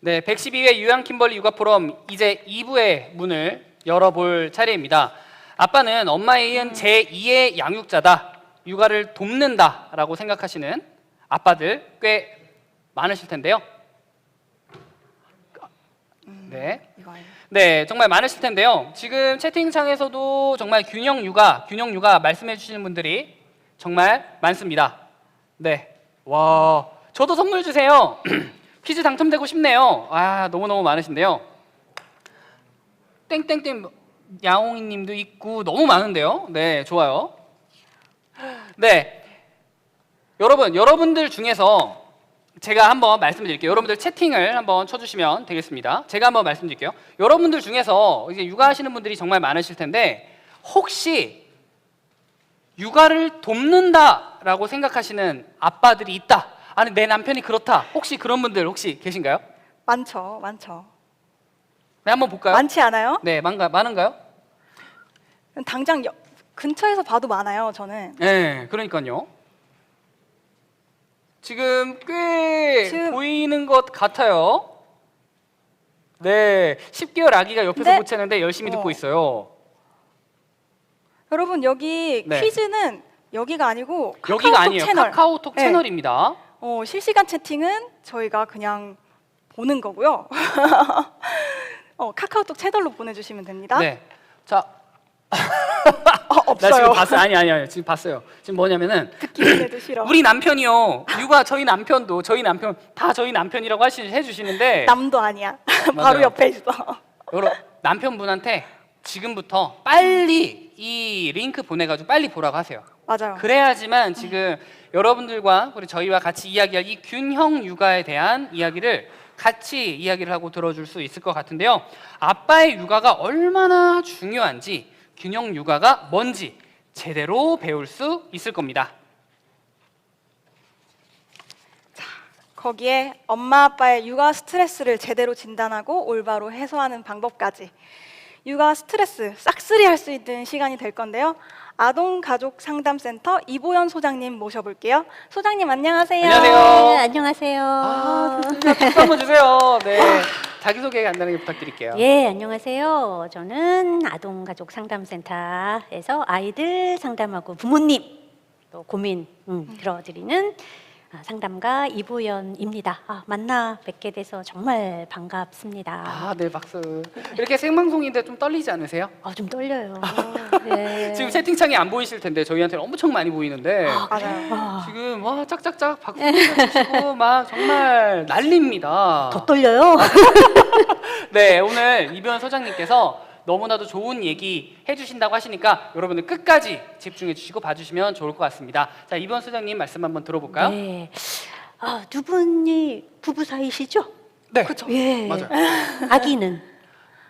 네, 112회 유양 킴벌리 육아 포럼 이제 2부의 문을 열어볼 차례입니다. 아빠는 엄마에 이은 제2의 양육자다, 육아를 돕는다라고 생각하시는 아빠들 꽤 많으실 텐데요. 네, 정말 많으실 텐데요. 지금 채팅창에서도 정말 균형 육아 말씀해 주시는 분들이 정말 많습니다. 네, 와, 저도 선물 주세요. 퀴즈 당첨되고 싶네요. 아, 너무너무 많으신데요. 땡땡땡 야옹이 님도 있고 너무 많은데요. 네, 좋아요. 네, 여러분들 중에서 제가 한번 말씀드릴게요. 여러분들 채팅을 한번 쳐주시면 되겠습니다. 제가 한번 말씀드릴게요. 여러분들 중에서 이제 육아하시는 분들이 정말 많으실 텐데 혹시 육아를 돕는다라고 생각하시는 아빠들이 있다, 아니 내 남편이 그렇다, 혹시 그런 분들 혹시 계신가요? 많죠, 많죠. 네, 한번 볼까요? 많지 않아요? 네, 많은가요? 당장 근처에서 봐도 많아요, 저는. 네, 그러니까요. 지금 꽤 보이는 것 같아요. 네, 10개월 아기가 옆에서 네? 보채는데 열심히 듣고 있어요. 여러분 여기 네. 퀴즈는 여기가 아니고 카카오톡 여기가 아니에요. 채널. 카카오톡 네. 채널입니다. 실시간 채팅은 저희가 그냥 보는 거고요. 카카오톡 채널로 보내주시면 됩니다. 네, 자, 없어요. 나 지금 봤어요. 아니, 지금 봤어요. 지금 뭐냐면은 듣기만 해도 싫어. 우리 남편이요. 육아 저희 남편도 저희 남편 다 저희 남편이라고 해주시는데 남도 아니야. 바로 맞아요. 옆에 있어. 남편분한테 지금부터 빨리 이 링크 보내가지고 빨리 보라고 하세요. 맞아요. 그래야지만 지금 여러분들과 우리 저희와 같이 이야기할 이 균형 육아에 대한 이야기를 같이 이야기를 하고 들어줄 수 있을 것 같은데요. 아빠의 육아가 얼마나 중요한지, 균형 육아가 뭔지 제대로 배울 수 있을 겁니다. 거기에 엄마 아빠의 육아 스트레스를 제대로 진단하고 올바로 해소하는 방법까지, 육아 스트레스 싹쓸이 할 수 있는 시간이 될 건데요. 아동가족상담센터 이보연 소장님 모셔볼게요. 소장님 안녕하세요. 안녕하세요. 네, 안녕하세요. 박수 한번 주세요. 네, 자기소개 간단하게 부탁드릴게요. 예, 안녕하세요. 저는 아동가족상담센터에서 아이들 상담하고 부모님 또 고민 들어드리는 상담가 이보연입니다. 만나 뵙게 돼서 정말 반갑습니다. 네, 박수. 이렇게 생방송인데 좀 떨리지 않으세요? 좀 떨려요. 네. 지금 채팅창이 안 보이실 텐데 저희한테는 엄청 많이 보이는데 맞아요. 지금 와 짝짝짝 박수 쳐주시고 막 정말 난립니다. 더 떨려요? 네, 오늘 이보연 소장님께서 너무나도 좋은 얘기 해주신다고 하시니까 여러분들 끝까지 집중해 주시고 봐주시면 좋을 것 같습니다. 자, 이보연 소장님 말씀 한번 들어볼까요? 네. 두 분이 부부 사이시죠? 네, 그렇죠. 예. 맞아요. 아기는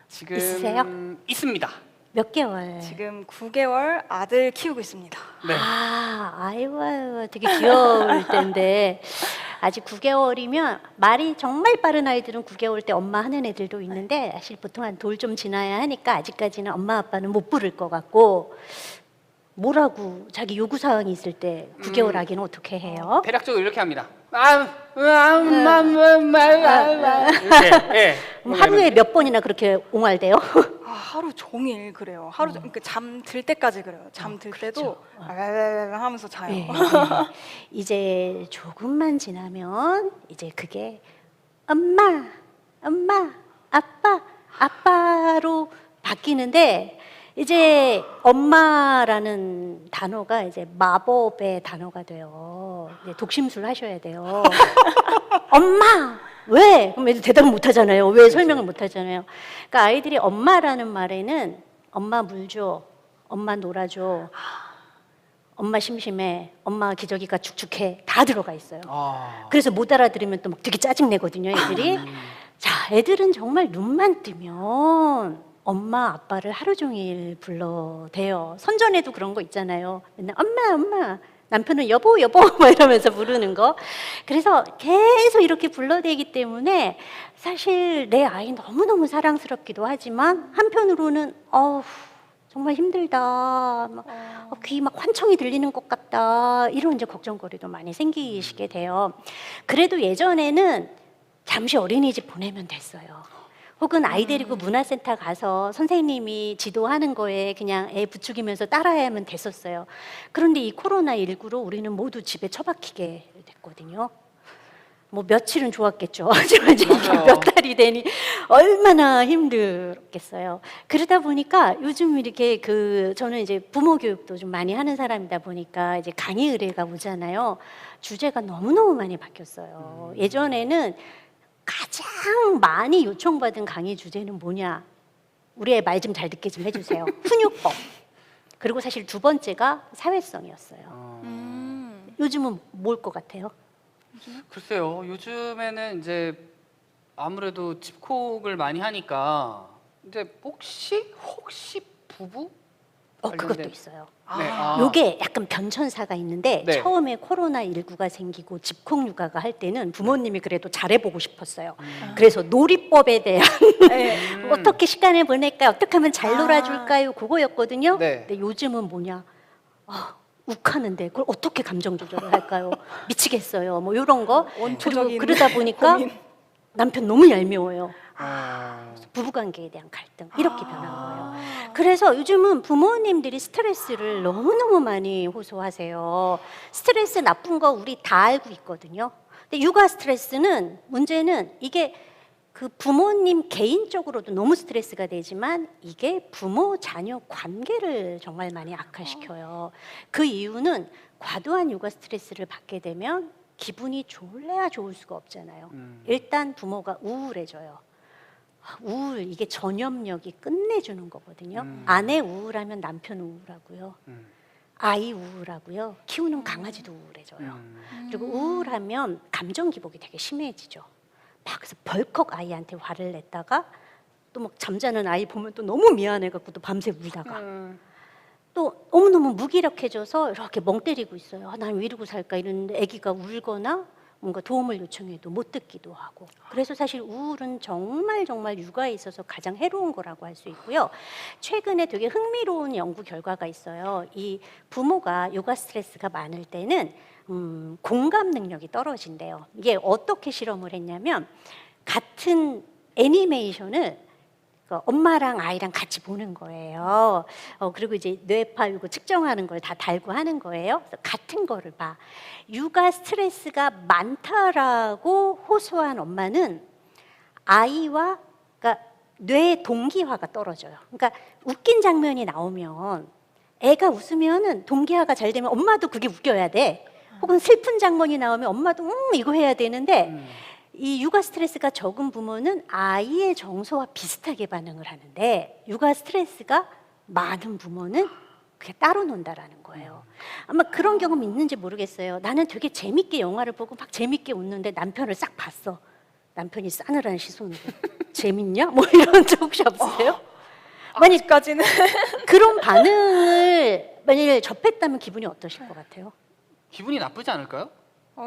지금 있으세요? 있습니다. 몇 개월? 지금 9개월 아들 키우고 있습니다. 네. 아이고, 되게 귀여울 텐데 아직 9개월이면 말이 정말 빠른 아이들은 9개월 때 엄마 하는 애들도 있는데 사실 보통 한 돌 좀 지나야 하니까 아직까지는 엄마 아빠는 못 부를 것 같고, 뭐라고 자기 요구사항이 있을 때 9개월 아기는 어떻게 해요? 대략적으로 이렇게 합니다. 이렇게. 예. 하루에 몇 번이나 그렇게 옹알대요? 하루 종일 그래요. 그러니까 잠들 때까지 그래요. 잠들 때도 하면서 자요. 네. 이제 조금만 지나면 이제 그게 엄마, 아빠로 바뀌는데, 이제 엄마라는 단어가 이제 마법의 단어가 돼요. 독심술 하셔야 돼요. 엄마! 왜? 그럼 애들 대답을 못 하잖아요. 왜 설명을 못 하잖아요. 그러니까 아이들이 엄마라는 말에는 엄마 물 줘, 엄마 놀아줘, 엄마 심심해, 엄마 기저귀가 축축해, 다 들어가 있어요. 그래서 못 알아들으면 또 막 되게 짜증내거든요, 애들이. 자, 애들은 정말 눈만 뜨면 엄마, 아빠를 하루 종일 불러대요. 선전에도 그런 거 있잖아요. 맨날 엄마, 남편은 여보 막 이러면서 부르는 거. 그래서 계속 이렇게 불러대기 때문에 사실 내 아이 너무너무 사랑스럽기도 하지만 한편으로는 정말 힘들다, 귀 막 환청이 들리는 것 같다, 이런 이제 걱정거리도 많이 생기시게 돼요. 그래도 예전에는 잠시 어린이집 보내면 됐어요. 혹은 아이 데리고 문화센터 가서 선생님이 지도하는 거에 그냥 애 부추기면서 따라야만 됐었어요. 그런데 이 코로나19로 우리는 모두 집에 처박히게 됐거든요. 뭐 며칠은 좋았겠죠. 하지만 이제 이게 맞아요. 몇 달이 되니 얼마나 힘들었겠어요. 그러다 보니까 요즘 이렇게 저는 이제 부모 교육도 좀 많이 하는 사람이다 보니까 이제 강의 의뢰가 오잖아요. 주제가 너무너무 많이 바뀌었어요. 예전에는 가장 많이 요청받은 강의 주제는 뭐냐? 우리 애 말 좀 잘 듣게 좀 해주세요. 훈육법. 그리고 사실 두 번째가 사회성이었어요. 요즘은 뭘 것 같아요? 글쎄요. 요즘에는 이제 아무래도 집콕을 많이 하니까 이제 혹시 부부? 그것도 관련된- 있어요. 네. 요게 약간 변천사가 있는데 네. 처음에 코로나19가 생기고 집콕 육아가 할 때는 부모님이 그래도 잘해보고 싶었어요. 그래서 놀이법에 대한 네. 어떻게 시간을 보낼까요? 어떻게 하면 잘 놀아줄까요? 그거였거든요. 네. 근데 요즘은 뭐냐? 욱하는데 그걸 어떻게 감정 조절을 할까요? 미치겠어요. 뭐 이런 거. 원초적인 그리고 그러다 보니까 고민. 남편 너무 얄미워요. 어, 부부관계에 대한 갈등 이렇게 변한 거예요. 그래서 요즘은 부모님들이 스트레스를 너무너무 많이 호소하세요. 스트레스 나쁜 거 우리 다 알고 있거든요. 근데 육아 스트레스는 문제는 이게 그 부모님 개인적으로도 너무 스트레스가 되지만 이게 부모 자녀 관계를 정말 많이 악화시켜요. 그 이유는 과도한 육아 스트레스를 받게 되면 기분이 좋을래야 좋을 수가 없잖아요. 일단 부모가 우울해져요. 우울, 이게 전염력이 끝내주는 거거든요. 아내 우울하면 남편 우울하고요. 아이 우울하고요. 키우는 강아지도 우울해져요. 그리고 우울하면 감정 기복이 되게 심해지죠. 막 그래서 벌컥 아이한테 화를 냈다가 또 막 잠자는 아이 보면 또 너무 미안해갖고 또 밤새 울다가 또 너무너무 무기력해져서 이렇게 멍 때리고 있어요. 난 왜 이러고 살까 이러는데 아기가 울거나 뭔가 도움을 요청해도 못 듣기도 하고. 그래서 사실 우울은 정말 육아에 있어서 가장 해로운 거라고 할 수 있고요. 최근에 되게 흥미로운 연구 결과가 있어요. 이 부모가 육아 스트레스가 많을 때는 공감 능력이 떨어진대요. 이게 어떻게 실험을 했냐면 같은 애니메이션을 엄마랑 아이랑 같이 보는 거예요. 그리고 이제 뇌파 이거 측정하는 걸 다 달고 하는 거예요. 그래서 같은 거를 봐. 육아 스트레스가 많다라고 호소한 엄마는 아이와 그러니까 뇌 동기화가 떨어져요. 그러니까 웃긴 장면이 나오면 애가 웃으면은 동기화가 잘 되면 엄마도 그게 웃겨야 돼. 혹은 슬픈 장면이 나오면 엄마도 이거 해야 되는데 이 육아 스트레스가 적은 부모는 아이의 정서와 비슷하게 반응을 하는데 육아 스트레스가 많은 부모는 그게 따로 논다라는 거예요. 아마 그런 경험 있는지 모르겠어요. 나는 되게 재밌게 영화를 보고 막 재밌게 웃는데 남편을 싹 봤어. 남편이 싸늘한 시선으로 재밌냐? 뭐 이런 적 혹시 없으세요? 만약 아직까지는 그런 반응을 만일 접했다면 기분이 어떠실 것 같아요? 기분이 나쁘지 않을까요?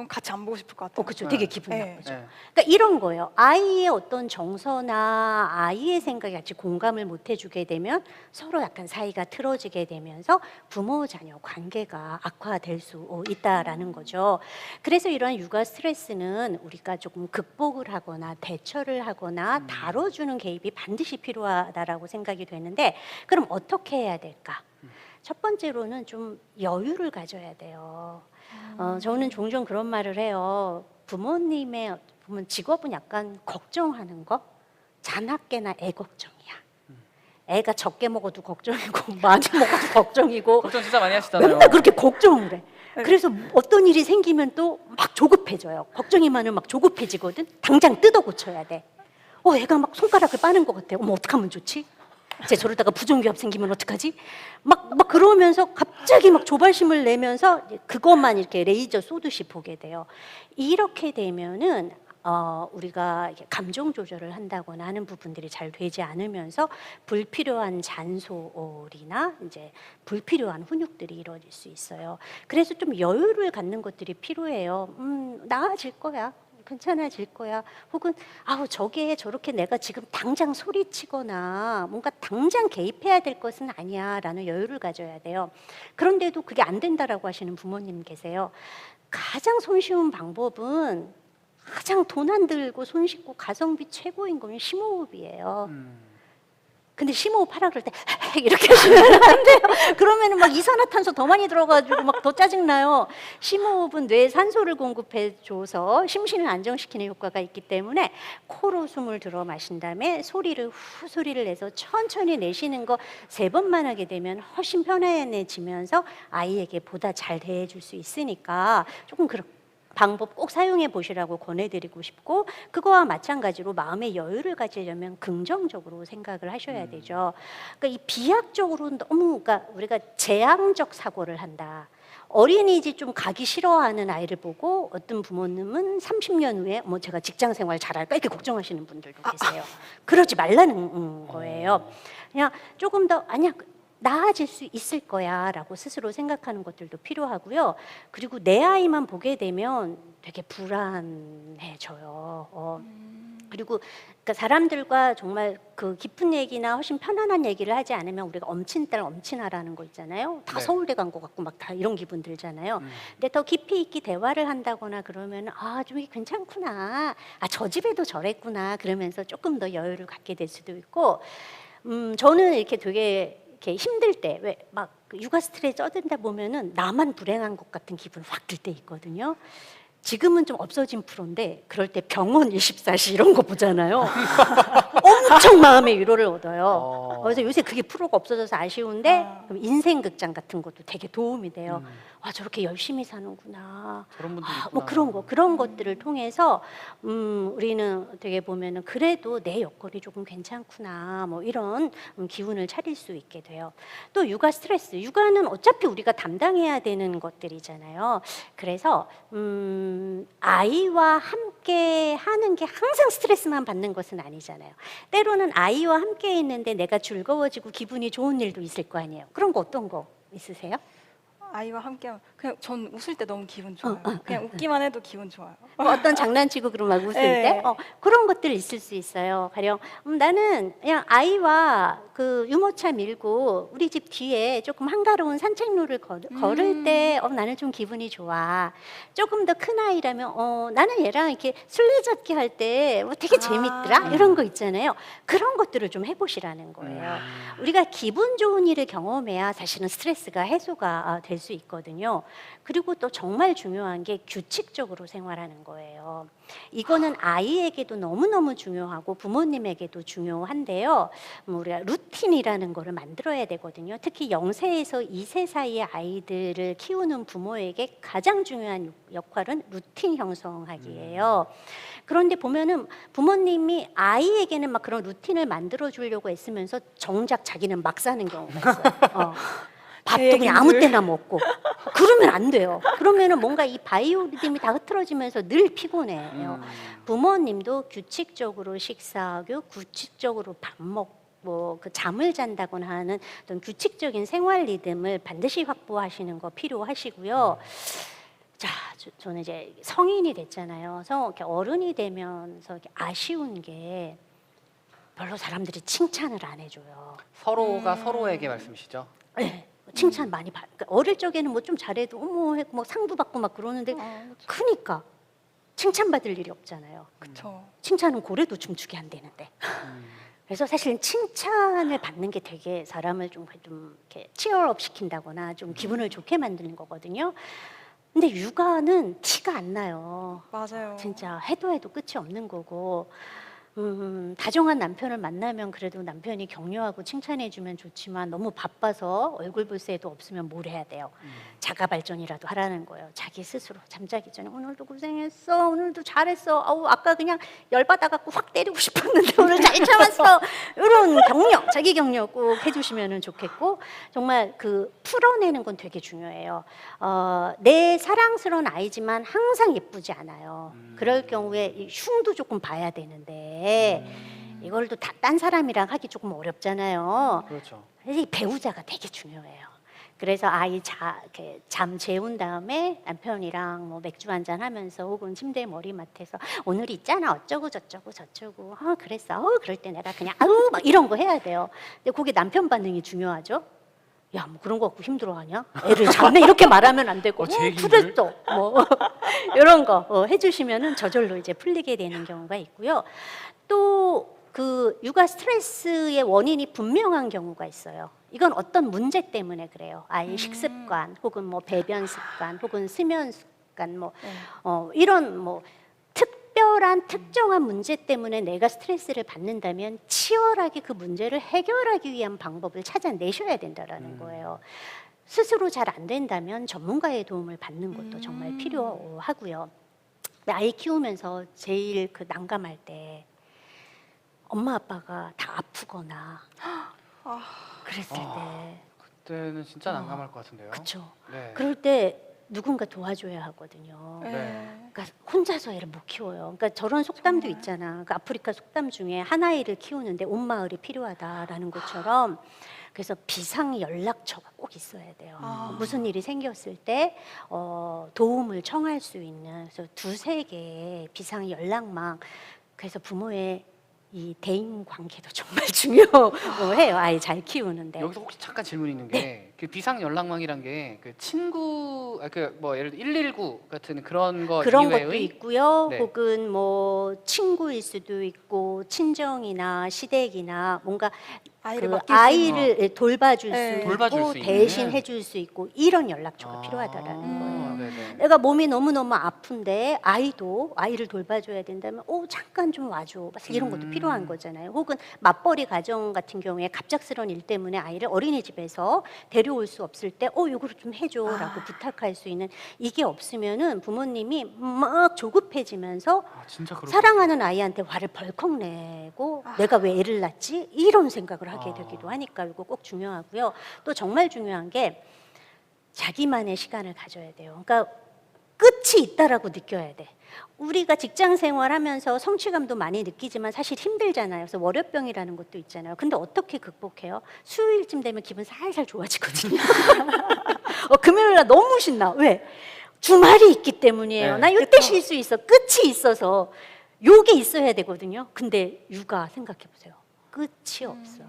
같이 안 보고 싶을 것 같아요. 그렇죠. 네. 되게 기분 네. 나쁘죠. 네. 그러니까 이런 거예요. 아이의 어떤 정서나 아이의 생각에 같이 공감을 못 해주게 되면 서로 약간 사이가 틀어지게 되면서 부모 자녀 관계가 악화될 수 있다라는 거죠. 그래서 이러한 육아 스트레스는 우리가 조금 극복을 하거나 대처를 하거나 다뤄주는 개입이 반드시 필요하다라고 생각이 되는데 그럼 어떻게 해야 될까? 첫 번째로는 좀 여유를 가져야 돼요. 저는 종종 그런 말을 해요. 부모님의 보면 직업은 약간 걱정하는 거, 자나깨나 애 걱정이야. 애가 적게 먹어도 걱정이고 많이 먹어도 걱정이고 걱정 진짜 많이 하시잖아요. 맨날 그렇게 걱정을 해. 그래서 어떤 일이 생기면 또 막 조급해져요. 걱정이 많으면 막 조급해지거든. 당장 뜯어 고쳐야 돼. 애가 막 손가락을 빠는 것 같아. 어머 어떡하면 좋지? 쟤 저러다가 부종기업 생기면 어떡하지? 막 그러면서 갑자기 막 조발심을 내면서 그것만 이렇게 레이저 쏘듯이 보게 돼요. 이렇게 되면은 우리가 이렇게 감정 조절을 한다거나 하는 부분들이 잘 되지 않으면서 불필요한 잔소리나 이제 불필요한 훈육들이 이루어질 수 있어요. 그래서 좀 여유를 갖는 것들이 필요해요. 나아질 거야. 괜찮아질 거야. 혹은 저게 저렇게 내가 지금 당장 소리치거나 뭔가 당장 개입해야 될 것은 아니야 라는 여유를 가져야 돼요. 그런데도 그게 안 된다라고 하시는 부모님 계세요. 가장 손쉬운 방법은 가장 돈 안 들고 손 씻고 가성비 최고인 거는 심호흡이에요. 근데 심호흡 하라 그럴 때 이렇게 하시면 안 돼요. 그러면은 막 이산화탄소 더 많이 들어가지고 막 더 짜증나요. 심호흡은 뇌에 산소를 공급해줘서 심신을 안정시키는 효과가 있기 때문에 코로 숨을 들어 마신 다음에 소리를 후 소리를 내서 천천히 내쉬는 거 3번만 하게 되면 훨씬 편안해지면서 아이에게 보다 잘 대해줄 수 있으니까 조금 그렇게 방법 꼭 사용해 보시라고 권해드리고 싶고, 그거와 마찬가지로 마음의 여유를 가지려면 긍정적으로 생각을 하셔야 되죠. 그러니까 이 비약적으로 너무, 그러니까 우리가 재앙적 사고를 한다. 어린이집 좀 가기 싫어하는 아이를 보고 어떤 부모님은 30년 후에 뭐 제가 직장 생활 잘할까 이렇게 걱정하시는 분들도 계세요. 그러지 말라는 거예요. 그냥 조금 더 아니야 나아질 수 있을 거야 라고 스스로 생각하는 것들도 필요하고요. 그리고 내 아이만 보게 되면 되게 불안해져요. 그리고 그러니까 사람들과 정말 그 깊은 얘기나 훨씬 편안한 얘기를 하지 않으면 우리가 엄친딸 엄친아라는 거 있잖아요. 다 네. 서울대 간 것 같고 막 다 이런 기분 들잖아요. 근데 더 깊이 있게 대화를 한다거나 그러면 좀 이게 괜찮구나. 저 집에도 저랬구나. 그러면서 조금 더 여유를 갖게 될 수도 있고, 저는 이렇게 되게 이렇게 힘들 때 왜 막 육아 스트레스 쩌든다 보면은 나만 불행한 것 같은 기분 확 들 때 있거든요. 지금은 좀 없어진 프로인데 그럴 때 병원 24시 이런 거 보잖아요. 엄청 마음의 위로를 얻어요. 그래서 요새 그게 프로가 없어져서 아쉬운데 그럼 인생 극장 같은 것도 되게 도움이 돼요. 저렇게 열심히 사는구나. 그런 분들이 뭐 있구나. 그런 것들을 통해서 우리는 어떻게 보면은 그래도 내 여건이 조금 괜찮구나. 뭐 이런 기운을 차릴 수 있게 돼요. 또 육아 스트레스. 육아는 어차피 우리가 담당해야 되는 것들이잖아요. 그래서 아이와 함께 하는 게 항상 스트레스만 받는 것은 아니잖아요. 때로는 아이와 함께 있는데 내가 즐거워지고 기분이 좋은 일도 있을 거 아니에요. 그런 거 어떤 거 있으세요? 아이와 함께하면 그냥 전 웃을 때 너무 기분 좋아요. 그냥 웃기만 해도 기분 좋아요. 뭐 어떤 장난치고 그런 막 웃을 네. 때 그런 것들 있을 수 있어요. 가령 나는 그냥 아이와 그 유모차 밀고 우리 집 뒤에 조금 한가로운 산책로를 걸을 때 나는 좀 기분이 좋아. 조금 더 큰 아이라면 나는 얘랑 이렇게 술래잡기 할 때 뭐 되게 재밌더라. 이런 거 있잖아요. 그런 것들을 좀 해보시라는 거예요. 우리가 기분 좋은 일을 경험해야 사실은 스트레스가 해소가 될 수 있거든요. 그리고 또 정말 중요한 게 규칙적으로 생활하는 거예요. 이거는 아이에게도 너무너무 중요하고 부모님에게도 중요한데요. 우리가 루틴이라는 거를 만들어야 되거든요. 특히 0세에서 2세 사이의 아이들을 키우는 부모에게 가장 중요한 역할은 루틴 형성하기예요. 그런데 보면은 부모님이 아이에게는 막 그런 루틴을 만들어 주려고 애쓰면서 정작 자기는 막 사는 경우가 있어요. 밥도 그냥 아무 때나 먹고 그러면 안 돼요. 그러면은 뭔가 이 바이오리듬이 다 흐트러지면서 늘 피곤해요. 부모님도 규칙적으로 식사하고 규칙적으로 밥 먹고 그 잠을 잔다거나 하는 어떤 규칙적인 생활 리듬을 반드시 확보하시는 거 필요하시고요. 자, 저는 이제 성인이 됐잖아요. 그래서 이렇게 어른이 되면서 이렇게 아쉬운 게 별로 사람들이 칭찬을 안 해줘요. 서로가 서로에게 말씀이시죠? 네. 칭찬 많이 받. 그러니까 어릴 적에는 뭐 좀 잘해도 어머 했고 막 상도 받고 막 그러는데 크니까 칭찬 받을 일이 없잖아요. 그렇죠. 칭찬은 고래도 춤추게 안 되는데. 그래서 사실은 칭찬을 받는 게 되게 사람을 좀 이렇게 치얼업 시킨다거나 좀 기분을 좋게 만드는 거거든요. 근데 육아는 티가 안 나요. 맞아요. 진짜 해도 끝이 없는 거고. 다정한 남편을 만나면 그래도 남편이 격려하고 칭찬해주면 좋지만 너무 바빠서 얼굴 볼 새도 없으면 뭘 해야 돼요? 자가 발전이라도 하라는 거예요. 자기 스스로 잠자기 전에 오늘도 고생했어, 오늘도 잘했어, 아까 그냥 열받아갖고 확 때리고 싶었는데 오늘 잘 참았어. 이런 격려, 자기 격려 꼭 해주시면 좋겠고, 정말 그 풀어내는 건 되게 중요해요. 내 사랑스러운 아이지만 항상 예쁘지 않아요. 그럴 경우에 이 흉도 조금 봐야 되는데 이걸 또 딴 사람이랑 하기 조금 어렵잖아요. 그렇죠. 그래서 이 배우자가 되게 중요해요. 그래서 아이 이렇게 잠 재운 다음에 남편이랑 뭐 맥주 한잔 하면서 혹은 침대에 머리맡에서 오늘 있잖아 어쩌고 저쩌고 그랬어. 그럴 때 내가 그냥 막 이런 거 해야 돼요. 근데 그게 남편 반응이 중요하죠. 야, 뭐 그런 거 갖고 힘들어하냐? 애를 잡네 이렇게 말하면 안 되고, 제 얘기인들? 그랬어. 뭐 이런 거 해주시면은 저절로 이제 풀리게 되는 경우가 있고요. 또 그 육아 스트레스의 원인이 분명한 경우가 있어요. 이건 어떤 문제 때문에 그래요. 아이 식습관, 혹은 뭐 배변 습관, 혹은 수면 습관, 뭐 이런 뭐 특별한 특정한 문제 때문에 내가 스트레스를 받는다면 치열하게 그 문제를 해결하기 위한 방법을 찾아내셔야 된다라는 거예요. 스스로 잘 안 된다면 전문가의 도움을 받는 것도 정말 필요하고요. 아이 키우면서 제일 그 난감할 때 엄마 아빠가 다 아프거나 그랬을 때, 그때는 진짜 난감할 것 같은데요. 그렇죠. 네. 그럴 때 누군가 도와줘야 하거든요. 네. 그러니까 혼자서 애를 못 키워요. 그러니까 저런 속담도 있잖아. 그 아프리카 속담 중에 한 아이를 키우는데 온 마을이 필요하다라는 것처럼, 그래서 비상 연락처가 꼭 있어야 돼요. 무슨 일이 생겼을 때 도움을 청할 수 있는, 그래서 2-3개의 비상 연락망. 그래서 부모의 이 대인 관계도 정말 중요해요. 아이 잘 키우는데. 여기서 혹시 잠깐 질문 있는 게 그 비상 연락망이란 게 그 친구 그 뭐 예를 들어 119 같은 그런 거 그런 이외의 것도 있고요. 네. 혹은 뭐 친구일 수도 있고 친정이나 시댁이나 뭔가 아이를 그 맡길 수 있는. 아이를 돌봐줄 네. 수 돌봐줄 있고 수 있는. 대신 해줄 수 있고 이런 연락처가 필요하다라는 거예요. 네네. 내가 몸이 너무너무 아픈데 아이를 돌봐줘야 된다면 잠깐 좀 와줘. 이런 것도 필요한 거잖아요. 혹은 맞벌이 가정 같은 경우에 갑작스러운 일 때문에 아이를 어린이집에서 데려올 수 없을 때 요거를 좀 해줘라고 부탁할 수 있는, 이게 없으면은 부모님이 막 조급해지면서 진짜 그렇 사랑하는 아이한테 화를 벌컥 내고 내가 왜 애를 낳지? 이런 생각을 하게 되기도 하니까 이거 꼭 중요하고요. 또 정말 중요한 게 자기만의 시간을 가져야 돼요. 그러니까 끝이 있다라고 느껴야 돼. 우리가 직장 생활하면서 성취감도 많이 느끼지만 사실 힘들잖아요. 그래서 월요병이라는 것도 있잖아요. 근데 어떻게 극복해요? 수요일쯤 되면 기분 살살 좋아지거든요. 금요일 날 너무 신나. 왜? 주말이 있기 때문이에요. 네. 나 이때 쉴 수 있어. 끝이 있어서. 요게 있어야 되거든요. 근데 육아 생각해 보세요. 끝이 없어.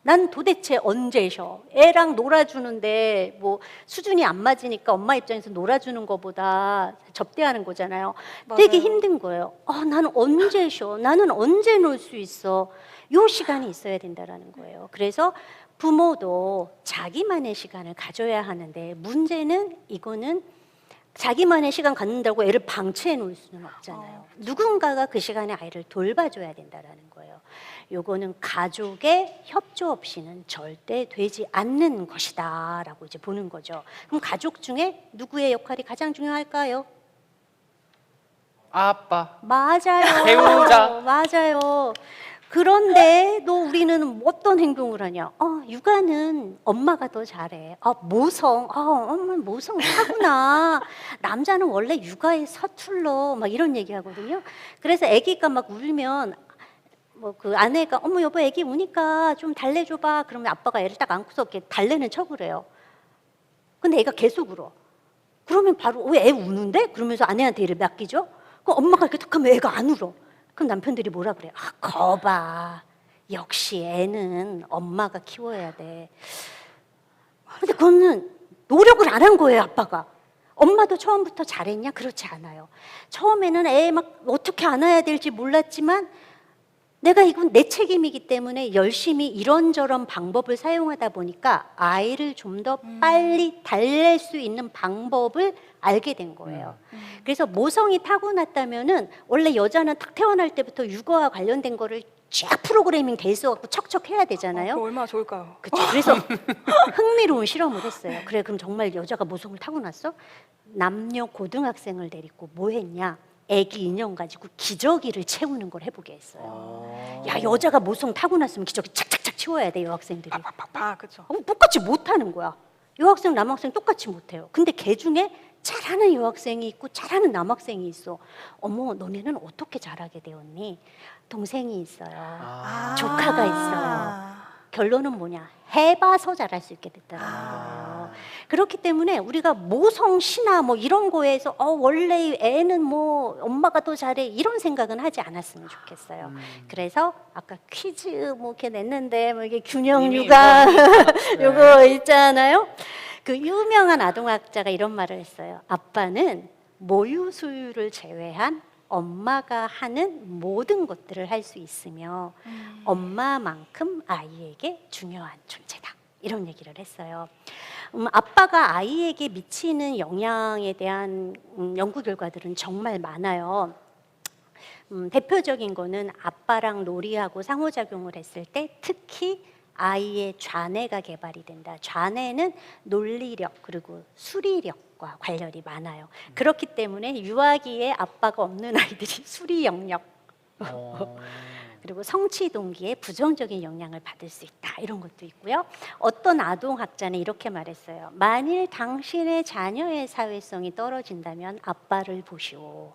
난 도대체 언제 쉬어? 애랑 놀아주는데 뭐 수준이 안 맞으니까 엄마 입장에서 놀아주는 것보다 접대하는 거잖아요. 되게 맞아요. 힘든 거예요. 나는 언제 쉬어? 나는 언제 놀 수 있어? 요 시간이 있어야 된다라는 거예요. 그래서 부모도 자기만의 시간을 가져야 하는데, 문제는 이거는 자기만의 시간 갖는다고 애를 방치해 놓을 수는 없잖아요. 누군가가 그 시간에 아이를 돌봐줘야 된다라는 거예요. 요거는 가족의 협조 없이는 절대 되지 않는 것이다라고 이제 보는 거죠. 그럼 가족 중에 누구의 역할이 가장 중요할까요? 아빠. 맞아요. 배우자. 맞아요. 그런데 또 우리는 어떤 행동을 하냐? 육아는 엄마가 더 잘해. 모성. 엄마 모성 타구나. 남자는 원래 육아에 서툴러. 막 이런 얘기 하거든요. 그래서 아기가 막 울면 뭐 그 아내가 여보 아기 우니까 좀 달래줘봐. 그러면 아빠가 애를 딱 안고서 이렇게 달래는 척을 해요. 근데 애가 계속 울어. 그러면 바로 왜 애 우는데? 그러면서 아내한테 애를 맡기죠. 그럼 엄마가 이렇게 툭 하면 애가 안 울어. 그럼 남편들이 뭐라 그래요? 거봐. 역시 애는 엄마가 키워야 돼. 근데 그거는 노력을 안 한 거예요, 아빠가. 엄마도 처음부터 잘했냐? 그렇지 않아요. 처음에는 애 막 어떻게 안아야 될지 몰랐지만 내가 이건 내 책임이기 때문에 열심히 이런저런 방법을 사용하다 보니까 아이를 좀 더 빨리 달랠 수 있는 방법을 알게 된 거예요. 그래서 모성이 타고났다면은 원래 여자는 딱 태어날 때부터 육아와 관련된 거를 쫙 프로그래밍 돼 있어갖고 척척 해야 되잖아요. 그거 얼마나 좋을까요? 그렇죠. 그래서 흥미로운 실험을 했어요. 그래, 그럼 정말 여자가 모성을 타고났어? 남녀 고등학생을 데리고 뭐 했냐? 애기 인형 가지고 기저귀를 채우는 걸 해보게 했어요. 야, 여자가 모성 타고났으면 기저귀 착착착 채워야 돼, 여학생들이. 그렇죠. 똑같이 못하는 거야. 여학생, 남학생 똑같이 못해요. 근데 걔 중에 잘하는 여학생이 있고 잘하는 남학생이 있어. 어머, 너네는 어떻게 잘하게 되었니? 동생이 있어요. 조카가 있어요. 결론은 뭐냐? 해봐서 잘할 수 있게 됐다는 거예요. 그렇기 때문에 우리가 모성 신화 뭐 이런 거에서 원래 애는 뭐 엄마가 더 잘해 이런 생각은 하지 않았으면 좋겠어요. 그래서 아까 퀴즈 뭐 이렇게 냈는데 뭐 이게 균형 육아 요거 있잖아요. 그 유명한 아동학자가 이런 말을 했어요. 아빠는 모유 수유를 제외한 엄마가 하는 모든 것들을 할 수 있으며 엄마만큼 아이에게 중요한 존재다. 이런 얘기를 했어요. 아빠가 아이에게 미치는 영향에 대한 연구 결과들은 정말 많아요. 대표적인 거는 아빠랑 놀이하고 상호작용을 했을 때 특히 아이의 좌뇌가 개발이 된다. 좌뇌는 논리력 그리고 수리력과 관련이 많아요. 그렇기 때문에 유아기에 아빠가 없는 아이들이 수리 영역 그리고 성취 동기에 부정적인 영향을 받을 수 있다. 이런 것도 있고요. 어떤 아동학자는 이렇게 말했어요. 만일 당신의 자녀의 사회성이 떨어진다면 아빠를 보시오.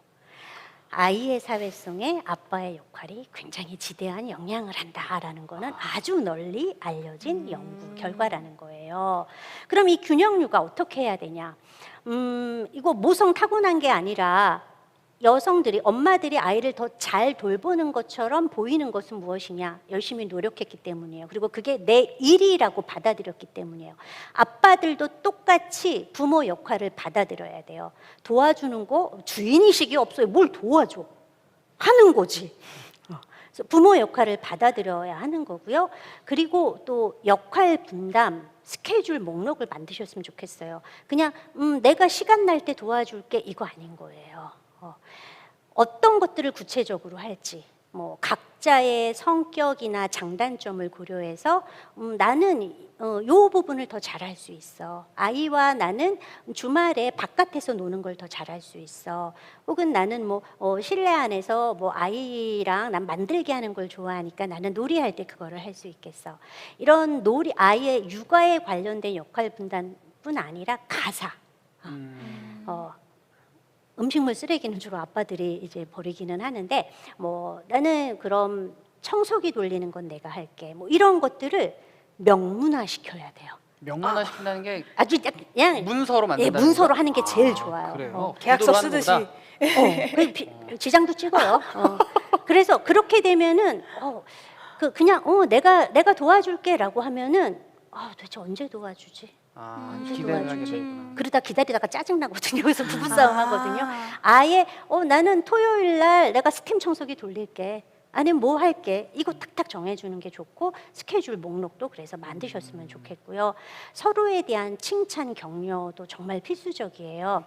아이의 사회성에 아빠의 역할이 굉장히 지대한 영향을 한다라는 거는 아주 널리 알려진 연구 결과라는 거예요. 그럼 이 균형육아 어떻게 해야 되냐? 이거 모성 타고난 게 아니라 여성들이 엄마들이 아이를 더 잘 돌보는 것처럼 보이는 것은 무엇이냐? 열심히 노력했기 때문이에요. 그리고 그게 내 일이라고 받아들였기 때문이에요. 아빠들도 똑같이 부모 역할을 받아들여야 돼요. 도와주는 거 주인의식이 없어요. 뭘 도와줘? 하는 거지. 그래서 부모 역할을 받아들여야 하는 거고요. 그리고 또 역할 분담, 스케줄 목록을 만드셨으면 좋겠어요. 그냥 내가 시간 날 때 도와줄게 이거 아닌 거예요. 어떤 것들을 구체적으로 할지 뭐 각자의 성격이나 장단점을 고려해서 나는 요 부분을 더 잘할 수 있어. 아이와 나는 주말에 바깥에서 노는 걸 더 잘할 수 있어. 혹은 나는 뭐 실내 안에서 뭐 아이랑 난 만들게 하는 걸 좋아하니까 나는 놀이할 때 그거를 할 수 있겠어. 이런 놀이 아이의 육아에 관련된 역할 분담뿐 아니라 가사. 음식물 쓰레기는 주로 아빠들이 이제 버리기는 하는데 뭐 나는 그럼 청소기 돌리는 건 내가 할게 뭐 이런 것들을 명문화 시켜야 돼요. 명문화 시킨다는 게 아주 그냥 문서로 만든다는 문서로 거죠? 하는 게 제일 좋아요. 그래요? 계약서 구도로 하는 쓰듯이. 것보다? 지장도 찍어요. 그래서 그렇게 되면은 그냥 내가 도와줄게라고 하면은 도대체 언제 도와주지? 기대를 하게 되구나. 그러다 기다리다가 짜증나거든요. 그래서 부부싸움 하거든요. 아예 나는 토요일 날 내가 스팀 청소기 돌릴게. 아니면 뭐 할게. 이거 탁탁 정해주는 게 좋고 스케줄 목록도 그래서 만드셨으면 좋겠고요. 서로에 대한 칭찬 격려도 정말 필수적이에요.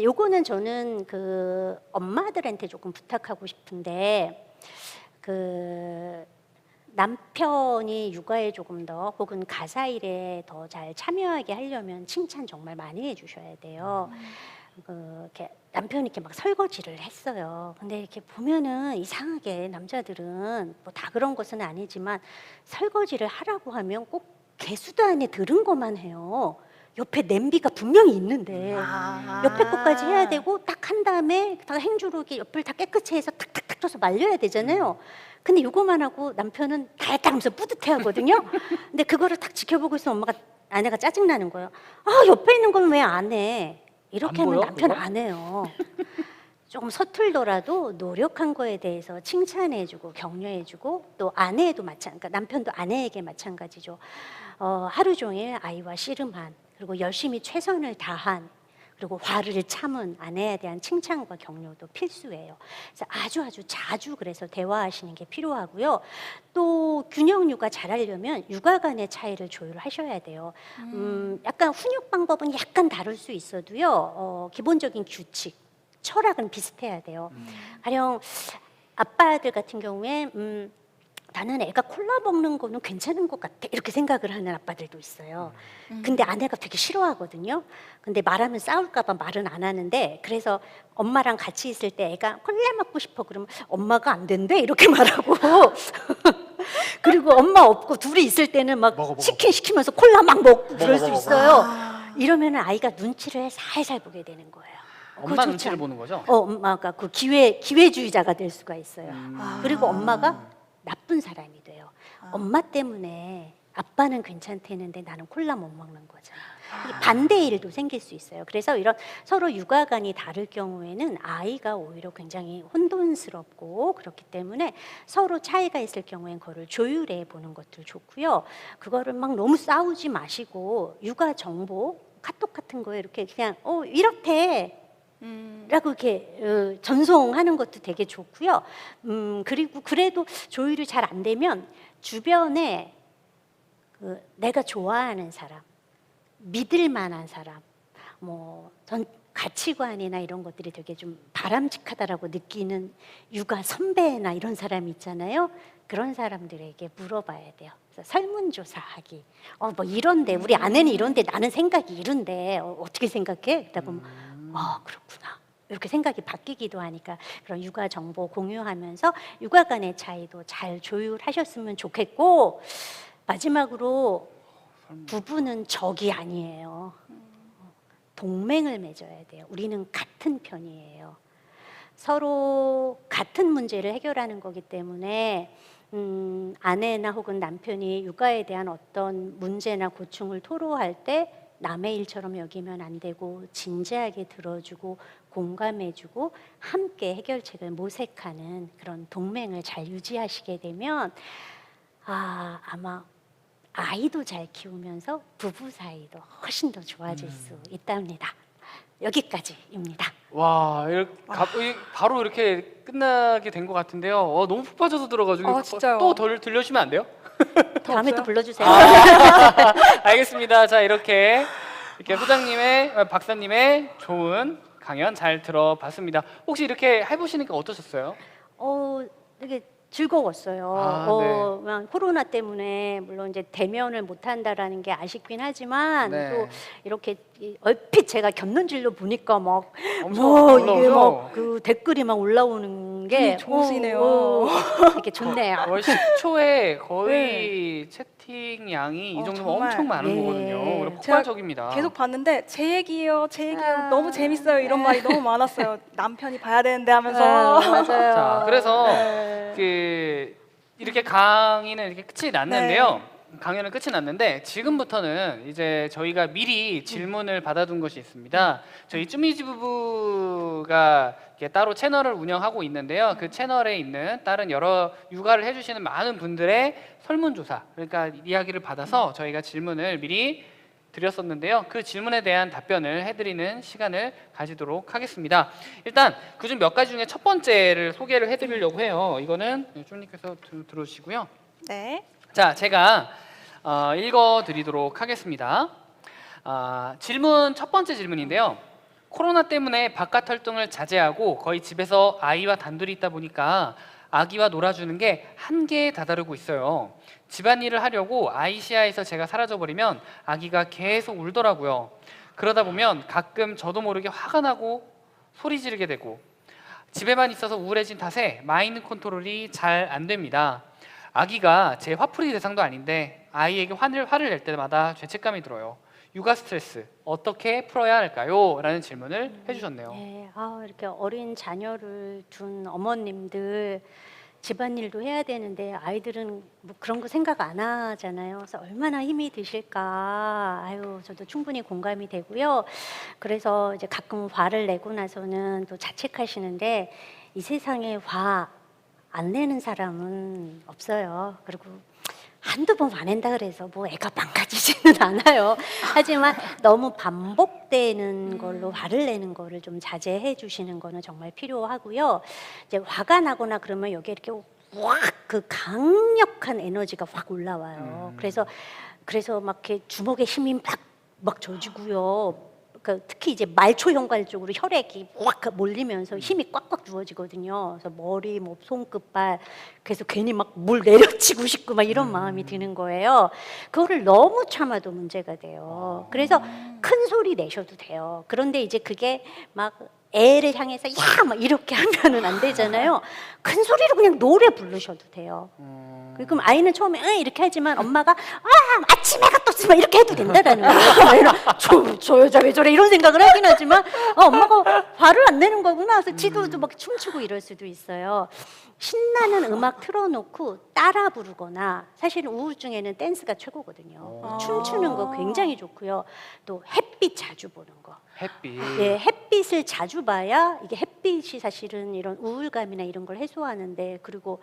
요거는 저는 그 엄마들한테 조금 부탁하고 싶은데 남편이 육아에 조금 더 혹은 가사 일에 더 잘 참여하게 하려면 칭찬 정말 많이 해주셔야 돼요. 이렇게 남편이 이렇게 막 설거지를 했어요. 근데 이렇게 보면은 이상하게 남자들은 뭐 다 그런 것은 아니지만 설거지를 하라고 하면 꼭 개수도 안에 들은 것만 해요. 옆에 냄비가 분명히 있는데 옆에 것까지 해야 되고 딱 한 다음에 다 행주로기 옆을 다 깨끗이 해서 탁탁탁 쳐서 말려야 되잖아요. 근데 요거만 하고 남편은 다 했다 하면서 뿌듯해 하거든요. 근데 그거를 딱 지켜보고 있으면 아내가 짜증나는 거예요. 옆에 있는 건 왜 안 해? 이렇게 하면 보여, 남편 그거? 안 해요. 조금 서툴더라도 노력한 거에 대해서 칭찬해주고 격려해주고 또 아내도 그러니까 남편도 아내에게 마찬가지죠. 하루 종일 아이와 씨름한 그리고 열심히 최선을 다한 그리고 화를 참은 아내에 대한 칭찬과 격려도 필수예요. 그래서 아주 자주 그래서 대화하시는 게 필요하고요. 또 균형 육아 잘하려면 육아 간의 차이를 조율하셔야 돼요. 약간 훈육 방법은 약간 다를 수 있어도요. 기본적인 규칙, 철학은 비슷해야 돼요. 가령 아빠들 같은 경우에 나는 애가 콜라 먹는 거는 괜찮은 것 같아 이렇게 생각을 하는 아빠들도 있어요. 근데 아내가 되게 싫어하거든요. 근데 말하면 싸울까 봐 말은 안 하는데 그래서 엄마랑 같이 있을 때 애가 콜라 먹고 싶어 그러면 엄마가 안 된대 이렇게 말하고 그리고 엄마 없고 둘이 있을 때는 막 먹어. 치킨 시키면서 콜라 막 먹고 그럴 수 먹어. 있어요. 이러면 아이가 눈치를 살살 보게 되는 거예요. 그거 엄마 좋지 눈치를 않아요. 보는 거죠? 엄마가 그 기회주의자가 될 수가 있어요. 그리고 엄마가 나쁜 사람이 돼요. 엄마 때문에 아빠는 괜찮대는데 나는 콜라 못 먹는 거잖아. 반대의 일도 생길 수 있어요. 그래서 이런 서로 육아관이 다를 경우에는 아이가 오히려 굉장히 혼돈스럽고 그렇기 때문에 서로 차이가 있을 경우엔 그거를 조율해 보는 것도 좋고요. 그거를 막 너무 싸우지 마시고 육아 정보 카톡 같은 거에 이렇게 그냥 이렇대 라고 이렇게 전송하는 것도 되게 좋고요. 그리고 그래도 조율이 잘 안 되면 주변에 내가 좋아하는 사람, 믿을 만한 사람, 전 가치관이나 이런 것들이 되게 좀 바람직하다라고 느끼는 육아 선배나 이런 사람 있잖아요. 그런 사람들에게 물어봐야 돼요. 그래서 설문조사하기. 뭐 이런데 우리 아내는 이런데 나는 생각이 이런데 어떻게 생각해? 그러다 보면 그렇구나. 이렇게 생각이 바뀌기도 하니까 그런 육아 정보 공유하면서 육아 간의 차이도 잘 조율하셨으면 좋겠고 마지막으로 부부는 적이 아니에요. 동맹을 맺어야 돼요. 우리는 같은 편이에요. 서로 같은 문제를 해결하는 거기 때문에 아내나 혹은 남편이 육아에 대한 어떤 문제나 고충을 토로할 때 남의 일처럼 여기면 안 되고 진지하게 들어주고 공감해주고 함께 해결책을 모색하는 그런 동맹을 잘 유지하시게 되면 아마 아이도 잘 키우면서 부부 사이도 훨씬 더 좋아질 수 있답니다. 여기까지입니다. 와, 바로 이렇게 끝나게 된 것 같은데요. 너무 푹 빠져서 들어가지고 진짜요? 또 덜 들려주시면 안 돼요? 다음에 또 불러주세요. 알겠습니다. 자, 이렇게 소장님의 박사님의 좋은 강연 잘 들어봤습니다. 혹시 이렇게 해보시니까 어떠셨어요? 되게 즐거웠어요. 네. 그냥 코로나 때문에 물론 이제 대면을 못 한다라는 게 아쉽긴 하지만 네. 또 이렇게 얼핏 제가 겹눈질로 보니까 막 엄청 이게 올라오죠? 막 그 댓글이 막 올라오는 게 좋으시네요. 되게 좋네요. 10초에 거의 채팅 양이 이 정도면 정말. 엄청 많은 네. 거거든요. 제가 폭발적입니다. 계속 봤는데 제 얘기예요, 제 얘기예요. 너무 재밌어요. 이런 말이 너무 많았어요. 남편이 봐야 되는데 하면서. 맞아요. 자, 그래서 네. 이렇게 강의는 이렇게 끝이 났는데요. 강연은 끝이 났는데 지금부터는 이제 저희가 미리 질문을 받아둔 것이 있습니다. 저희 쭈미지 부부가 이렇게 따로 채널을 운영하고 있는데요. 그 채널에 있는 다른 여러 육아를 해주시는 많은 분들의 설문조사, 그러니까 이야기를 받아서 저희가 질문을 미리 드렸었는데요. 그 질문에 대한 답변을 해드리는 시간을 가지도록 하겠습니다. 일단 그중 몇 가지 중에 첫 번째를 소개를 해드리려고 해요. 이거는 쭈님께서 들어주시고요. 네. 자, 제가 읽어드리도록 하겠습니다. 첫 번째 질문인데요. 코로나 때문에 바깥 활동을 자제하고 거의 집에서 아이와 단둘이 있다 보니까 아기와 놀아주는 게 한계에 다다르고 있어요. 집안일을 하려고 아이 시야에서 제가 사라져버리면 아기가 계속 울더라고요. 그러다 보면 가끔 저도 모르게 화가 나고 소리 지르게 되고 집에만 있어서 우울해진 탓에 마인드 컨트롤이 잘 안 됩니다. 아기가 제 화풀이 대상도 아닌데 아이에게 화를 낼 때마다 죄책감이 들어요. 육아 스트레스 어떻게 풀어야 할까요? 라는 질문을 해주셨네요. 네, 이렇게 어린 자녀를 둔 어머님들 집안일도 해야 되는데 아이들은 뭐 그런 거 생각 안 하잖아요. 그래서 얼마나 힘이 드실까. 저도 충분히 공감이 되고요. 그래서 이제 가끔 화를 내고 나서는 또 자책하시는데 이 세상에 화 안 내는 사람은 없어요. 그리고 한두 번 화낸다 그래서 뭐 애가 망가지지는 않아요. 하지만 너무 반복되는 걸로 화를 내는 거를 좀 자제해 주시는 거는 정말 필요하고요. 이제 화가 나거나 그러면 여기에 이렇게 확 그 강력한 에너지가 확 올라와요. 그래서 막 이렇게 주먹에 힘이 막 져지고요. 특히 이제 말초 현관 쪽으로 혈액이 확 몰리면서 힘이 꽉꽉 누워지거든요. 그래서 머리, 손끝발, 그래서 괜히 막 물 내려치고 싶고 막 이런 마음이 드는 거예요. 그거를 너무 참아도 문제가 돼요. 그래서 큰 소리 내셔도 돼요. 그런데 이제 그게 막 애를 향해서 야! 막 이렇게 하면은 안 되잖아요. 큰 소리로 그냥 노래 부르셔도 돼요. 그럼 아이는 처음에 응 이렇게 하지만 엄마가 아침 해가 떴어 막 이렇게 해도 된다라는 거예요. 저 여자 왜 저래 이런 생각을 하긴 하지만 엄마가 화를 안 내는 거구나. 그래서 지도도 막 춤추고 이럴 수도 있어요. 신나는 음악 틀어놓고 따라 부르거나 사실은 우울증에는 댄스가 최고거든요. 춤추는 거 굉장히 좋고요. 또 햇빛 자주 보는 거. 햇빛. 예, 햇빛을 자주 봐야 이게 햇빛이 사실은 이런 우울감이나 이런 걸 해소하는데 그리고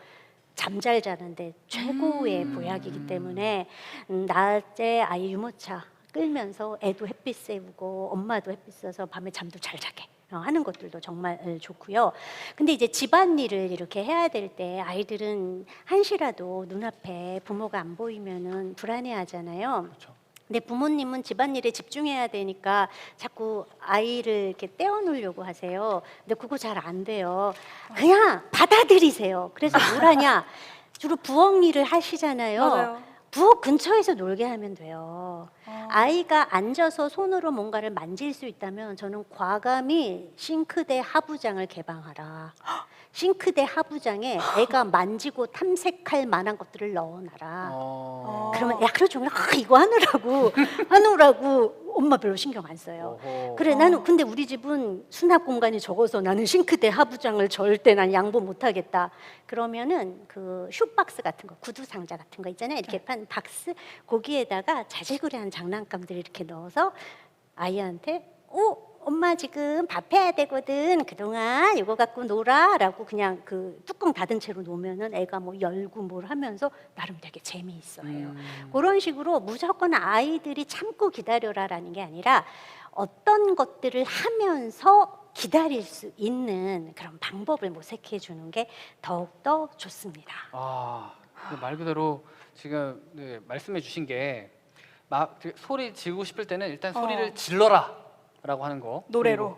잠 잘 자는데 최고의 보약이기 때문에 낮에 아이 유모차 끌면서 애도 햇빛 쐬고 엄마도 햇빛 쐬서 밤에 잠도 잘 자게 하는 것들도 정말 좋고요. 근데 이제 집안일을 이렇게 해야 될 때 아이들은 한시라도 눈앞에 부모가 안 보이면은 불안해하잖아요. 그렇죠. 근데 부모님은 집안일에 집중해야 되니까 자꾸 아이를 이렇게 떼어놓으려고 하세요. 근데 그거 잘 안 돼요. 그냥 받아들이세요. 그래서 뭘 하냐? 주로 부엌 일을 하시잖아요. 맞아요. 부엌 근처에서 놀게 하면 돼요. 아이가 앉아서 손으로 뭔가를 만질 수 있다면 저는 과감히 싱크대 하부장을 개방하라. 싱크대 하부장에 애가 만지고 탐색할 만한 것들을 넣어놔라. 그러면 야 그러죠. 이거 하느라고 엄마 별로 신경 안 써요. 어허. 그래 나는 근데 우리 집은 수납 공간이 적어서 나는 싱크대 하부장을 절대 난 양보 못 하겠다. 그러면은 그 슈박스 같은 거, 구두 상자 같은 거 있잖아요. 이렇게 판 박스 거기에다가 자질구레한 장난감들 이렇게 넣어서 아이한테 엄마 지금 밥 해야 되거든. 그동안 이거 갖고 놀아라고 그냥 그 뚜껑 닫은 채로 놓으면은 애가 뭐 열고 뭘 하면서 나름 되게 재미있어요. 그런 식으로 무조건 아이들이 참고 기다려라라는 게 아니라 어떤 것들을 하면서 기다릴 수 있는 그런 방법을 모색해 주는 게 더욱더 좋습니다. 말 그대로 지금 네, 말씀해 주신 게 소리 지르고 싶을 때는 일단 소리를 질러라. 라고 하는 거 노래로.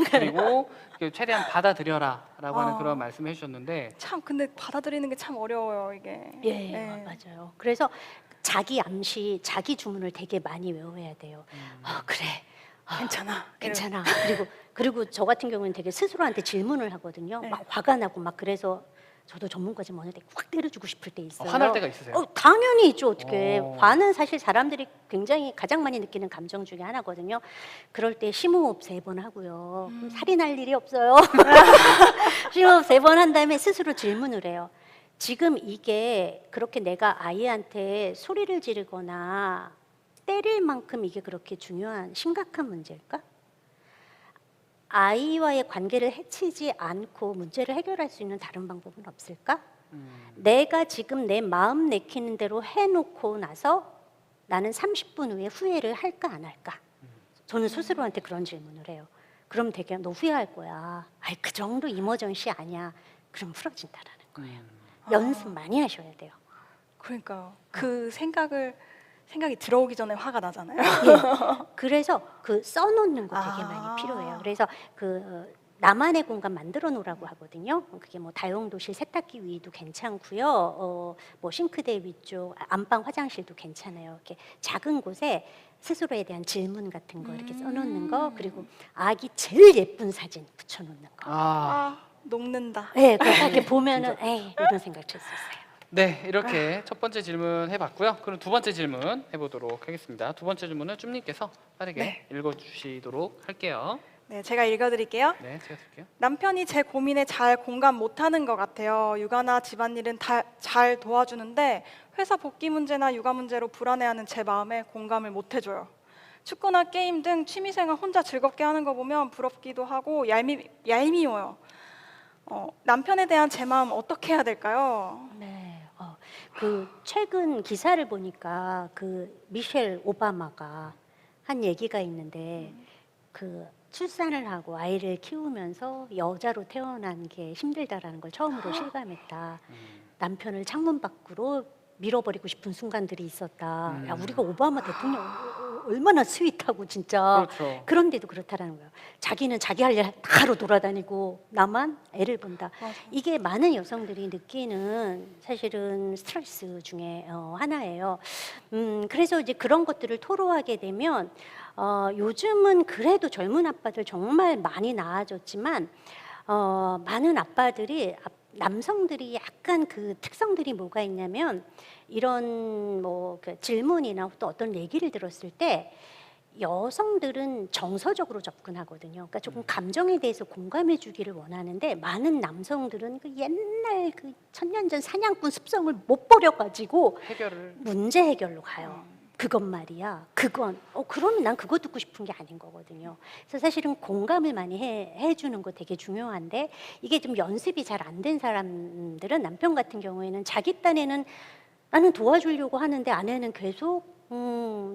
그리고 최대한 받아들여라라고 하는 그런 말씀을 해주셨는데 참 근데 받아들이는 게 참 어려워요 이게. 예, 맞아요. 그래서 자기 암시, 자기 주문을 되게 많이 외워야 돼요. 그래, 괜찮아. 그리고 저 같은 경우는 되게 스스로한테 질문을 하거든요. 네. 막 화가 나고 막 그래서 저도 전문가지 뭐는데 확 때려주고 싶을 때 있어요. 화날 때가 있으세요? 당연히 있죠. 어떻게 화는 사실 사람들이 굉장히 가장 많이 느끼는 감정 중에 하나거든요. 그럴 때 심호흡 3번 하고요. 살이 날 일이 없어요. 심호흡 3번 한 다음에 스스로 질문을 해요. 지금 이게 그렇게 내가 아이한테 소리를 지르거나 때릴 만큼 이게 그렇게 중요한 심각한 문제일까? 아이와의 관계를 해치지 않고 문제를 해결할 수 있는 다른 방법은 없을까? 내가 지금 내 마음 내키는 대로 해놓고 나서 나는 30분 후에 후회를 할까 안 할까? 저는 스스로한테 그런 질문을 해요. 그럼 되게 너 후회할 거야. 그 정도 이머전시 아니야. 그럼 풀어진다라는 거예요. 연습 많이 하셔야 돼요. 그러니까요. 그 생각이 들어오기 전에 화가 나잖아요. 그래서 그 써놓는 거 되게 많이 필요해요. 그래서 그 나만의 공간 만들어 놓으라고 하거든요. 그게 뭐 다용도실 세탁기 위도 괜찮고요. 뭐 싱크대 위쪽, 안방 화장실도 괜찮아요. 이렇게 작은 곳에 스스로에 대한 질문 같은 거 이렇게 써놓는 거, 그리고 아기 제일 예쁜 사진 붙여놓는 거. 녹는다. 네, 그렇게 보면은 이런 생각 들 수 있어요. 네, 이렇게 첫 번째 질문 해봤고요. 그럼 두 번째 질문 해보도록 하겠습니다. 두 번째 질문은 쫌님께서 빠르게 읽어주시도록 할게요. 네, 제가 읽어드릴게요. 네, 제가 드릴게요. 남편이 제 고민에 잘 공감 못하는 것 같아요. 육아나 집안일은 다 잘 도와주는데 회사 복귀 문제나 육아 문제로 불안해하는 제 마음에 공감을 못 해줘요. 축구나 게임 등 취미생활 혼자 즐겁게 하는 거 보면 부럽기도 하고 얄미워요. 남편에 대한 제 마음 어떻게 해야 될까요? 네. 그 최근 기사를 보니까 그 미셸 오바마가 한 얘기가 있는데 그 출산을 하고 아이를 키우면서 여자로 태어난 게 힘들다라는 걸 처음으로 실감했다. 남편을 창문 밖으로 밀어버리고 싶은 순간들이 있었다. 야, 우리가 오바마 대통령 얼마나 스윗하고 진짜. 그렇죠. 그런데도 그렇다라는 거예요. 자기는 자기 할 일 다 하러 돌아다니고 나만 애를 본다. 맞아. 이게 많은 여성들이 느끼는 사실은 스트레스 중에 하나예요. 그래서 이제 그런 것들을 토로하게 되면 요즘은 그래도 젊은 아빠들 정말 많이 나아졌지만 많은 아빠들이 남성들이 약간 그 특성들이 뭐가 있냐면 이런 그 질문이나 또 어떤 얘기를 들었을 때 여성들은 정서적으로 접근하거든요. 그러니까 조금 감정에 대해서 공감해 주기를 원하는데 많은 남성들은 그 옛날 그 천년전 사냥꾼 습성을 못 버려가지고 해결을 문제 해결로 가요. 그건 말이야. 그건 그러면 난 그거 듣고 싶은 게 아닌 거거든요. 그래서 사실은 공감을 많이 해주는 거 되게 중요한데 이게 좀 연습이 잘 안 된 사람들은 남편 같은 경우에는 자기 딴에는 나는 도와주려고 하는데 아내는 계속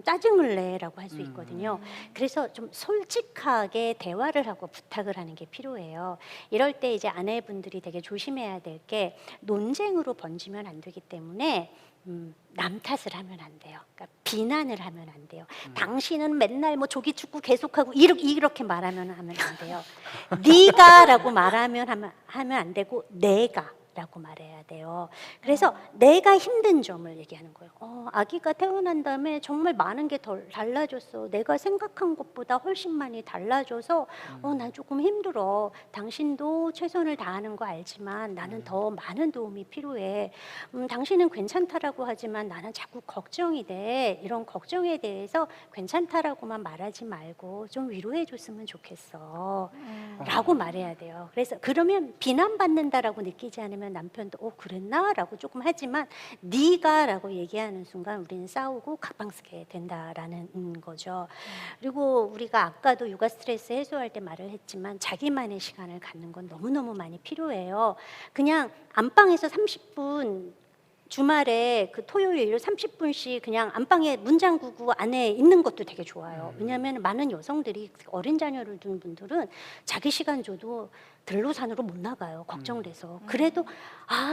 짜증을 내라고 할 수 있거든요. 그래서 좀 솔직하게 대화를 하고 부탁을 하는 게 필요해요. 이럴 때 이제 아내분들이 되게 조심해야 될 게 논쟁으로 번지면 안 되기 때문에 남 탓을 하면 안 돼요. 그러니까 비난을 하면 안 돼요. 당신은 맨날 뭐 조기 축구 계속하고 이렇게 말하면 하면 안 돼요. 네가라고 말하면 하면 안 되고 내가라고 말해야 돼요. 그래서 내가 힘든 점을 얘기하는 거예요. 아기가 태어난 다음에 정말 많은 게 덜 달라졌어. 내가 생각한 것보다 훨씬 많이 달라져서 난 조금 힘들어. 당신도 최선을 다하는 거 알지만 나는 더 많은 도움이 필요해. 당신은 괜찮다라고 하지만 나는 자꾸 걱정이 돼. 이런 걱정에 대해서 괜찮다라고만 말하지 말고 좀 위로해 줬으면 좋겠어. 라고 말해야 돼요. 그래서 그러면 비난받는다라고 느끼지 않으면 남편도 그랬나? 라고 조금 하지만 네가 라고 얘기하는 순간 우리는 싸우고 각방 쓰게 된다라는 거죠. 그리고 우리가 아까도 육아 스트레스 해소할 때 말을 했지만 자기만의 시간을 갖는 건 너무너무 많이 필요해요. 그냥 안방에서 30분 주말에 그 토요일 30분씩 그냥 안방에 문 잠그고 안에 있는 것도 되게 좋아요. 왜냐하면 많은 여성들이 어린 자녀를 둔 분들은 자기 시간 줘도 들로산으로 못 나가요. 걱정돼서. 그래도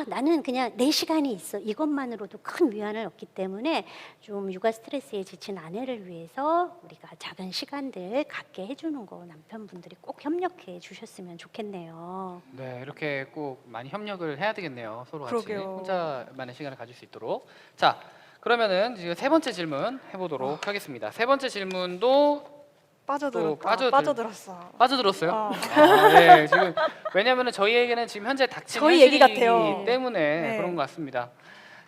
나는 그냥 내 시간이 있어. 이것만으로도 큰 위안을 얻기 때문에 좀 육아 스트레스에 지친 아내를 위해서 우리가 작은 시간들 갖게 해주는 거 남편분들이 꼭 협력해 주셨으면 좋겠네요. 네, 이렇게 꼭 많이 협력을 해야 되겠네요. 서로 같이 그러게요. 혼자만의 시간을 가질 수 있도록. 자, 그러면은 지금 세 번째 질문 해보도록 하겠습니다. 세 번째 질문도 빠져들었어. 빠져들었어요? 네, 지금 왜냐하면 저희에게는 지금 현재 닥친 저희 얘기 현실이기 같아요. 때문에 네. 그런 것 같습니다.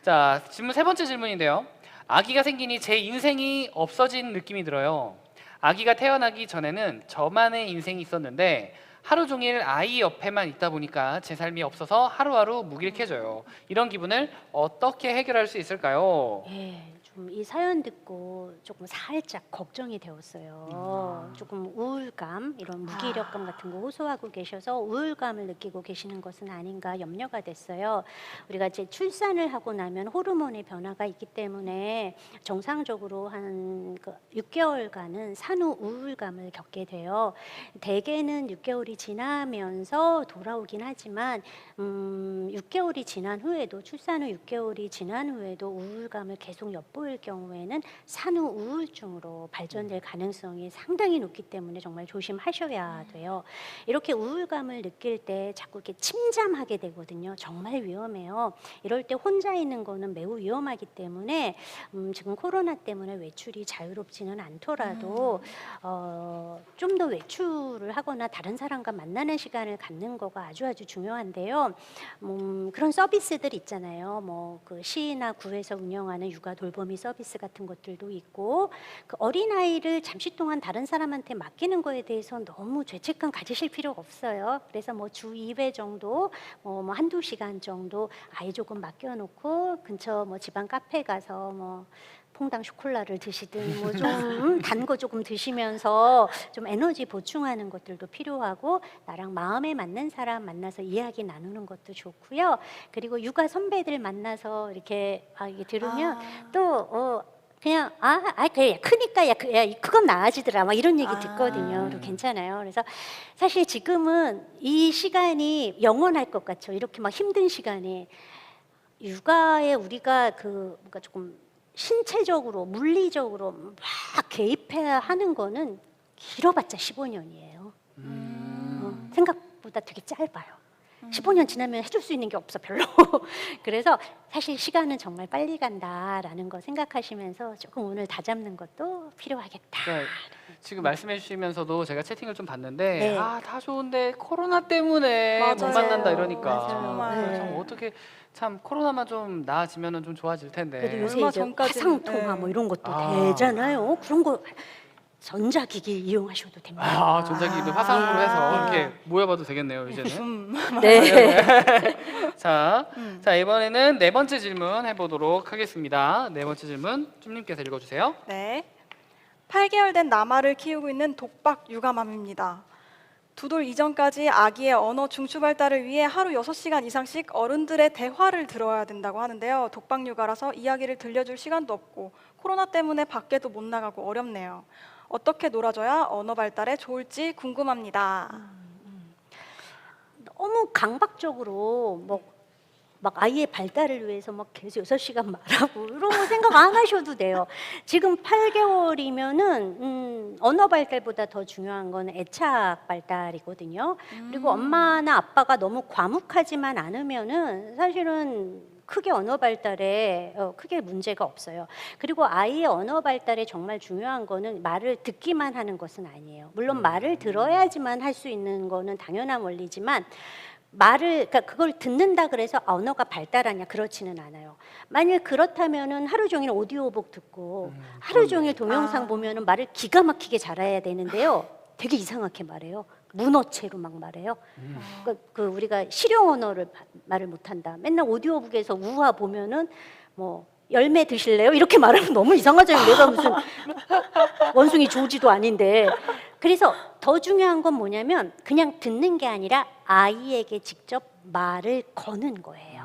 자, 질문 세 번째 질문인데요. 아기가 생기니 제 인생이 없어진 느낌이 들어요. 아기가 태어나기 전에는 저만의 인생이 있었는데 하루 종일 아이 옆에만 있다 보니까 제 삶이 없어서 하루하루 무기력해져요. 이런 기분을 어떻게 해결할 수 있을까요? 예, 좀 이 사연 듣고 조금 살짝 걱정이 되었어요. 조금 우울감, 이런 무기력감 같은 거 호소하고 계셔서 우울감을 느끼고 계시는 것은 아닌가 염려가 됐어요. 우리가 이제 출산을 하고 나면 호르몬의 변화가 있기 때문에 정상적으로 한 6개월간은 산후 우울감을 겪게 돼요. 대개는 6개월이 지나면서 돌아오긴 하지만 6개월이 지난 후에도 출산 후 6개월이 지난 후에도 우울감을 계속 엿보일 경우에는 산후 우울증으로 발전될 가능성이 상당히 높기 때문에 정말 조심하셔야 돼요. 이렇게 우울감을 느낄 때 자꾸 이렇게 침잠하게 되거든요. 정말 위험해요. 이럴 때 혼자 있는 거는 매우 위험하기 때문에 지금 코로나 때문에 외출이 자유롭지는 않더라도 좀 더 외출을 하거나 다른 사람과 만나는 시간을 갖는 거가 아주 중요한데요. 그런 서비스들 있잖아요. 뭐 그 시나 구에서 운영하는 육아 돌보미 서비스 같은 것들도 있고, 그 어린아이를 잠시 동안 다른 사람한테 맡기는 거에 대해서 너무 죄책감 가지실 필요가 없어요. 그래서 뭐 주 2회 정도 뭐 한두 시간 정도 아이 조금 맡겨놓고 근처 뭐 지방 카페 가서 뭐 퐁당 쇼콜라를 드시든 뭐 좀 단 거 조금 드시면서 좀 에너지 보충하는 것들도 필요하고, 나랑 마음에 맞는 사람 만나서 이야기 나누는 것도 좋고요. 그리고 육아 선배들 만나서 이렇게 이게 들으면 또 그냥 그래 크니까 그건 나아지더라 막 이런 얘기 듣거든요. 그리고 괜찮아요. 그래서 사실 지금은 이 시간이 영원할 것 같죠. 이렇게 막 힘든 시간이 육아에 우리가 뭔가 조금 신체적으로 물리적으로 막 개입해야 하는 거는 길어봤자 15년이에요. 생각보다 되게 짧아요. 15년 지나면 해줄 수 있는 게 없어 별로. 그래서 사실 시간은 정말 빨리 간다라는 거 생각하시면서 조금 오늘 다잡는 것도 필요하겠다. 그러니까 지금 말씀해 주시면서도 제가 채팅을 좀 봤는데 네. 다 좋은데 코로나 때문에 못 맞아요. 만난다 이러니까 맞아요. 정말. 참 어떻게 참 코로나만 좀 나아지면은 좀 좋아질 텐데. 그래도 요새 얼마 이제 전까지는- 화상 통화 네. 뭐 이런 것도 아. 되잖아요. 그런 거 전자기기 이용하셔도 됩니다. 전자기기도 화상으로 해서 아. 이렇게 모여봐도 되겠네요 이제는. 네. 자 이번에는 네 번째 질문 해보도록 하겠습니다. 네 번째 질문 쭈님께서 읽어주세요. 네. 8개월 된 나마를 키우고 있는 독박 육아맘입니다. 2돌 이전까지 아기의 언어 중추 발달을 위해 하루 6시간 이상씩 어른들의 대화를 들어야 된다고 하는데요. 독박 육아라서 이야기를 들려줄 시간도 없고 코로나 때문에 밖에도 못 나가고 어렵네요. 어떻게 놀아줘야 언어 발달에 좋을지 궁금합니다. 너무 강박적으로 막 아이의 발달을 위해서 막 계속 6시간 말하고 이런 거 생각 안 하셔도 돼요. 지금 8개월이면은 언어 발달보다 더 중요한 건 애착 발달이거든요. 그리고 엄마나 아빠가 너무 과묵하지만 않으면은 사실은 크게 언어 발달에 크게 문제가 없어요. 그리고 아이의 언어 발달에 정말 중요한 거는 말을 듣기만 하는 것은 아니에요. 물론 말을 들어야지만 할 수 있는 거는 당연한 원리지만 그러니까 그걸 듣는다 그래서 언어가 발달하냐 그렇지는 않아요. 만일 그렇다면은 하루 종일 오디오북 듣고 하루 종일 동영상 보면은 말을 기가 막히게 잘해야 되는데요. 되게 이상하게 말해요. 문어체로 막 말해요. 그 우리가 실용 언어를 말을 못한다. 맨날 오디오북에서 우화 보면은 뭐 열매 드실래요? 이렇게 말하면 너무 이상하잖아요. 내가 무슨 원숭이 조지도 아닌데. 그래서 더 중요한 건 뭐냐면 그냥 듣는 게 아니라 아이에게 직접 말을 거는 거예요.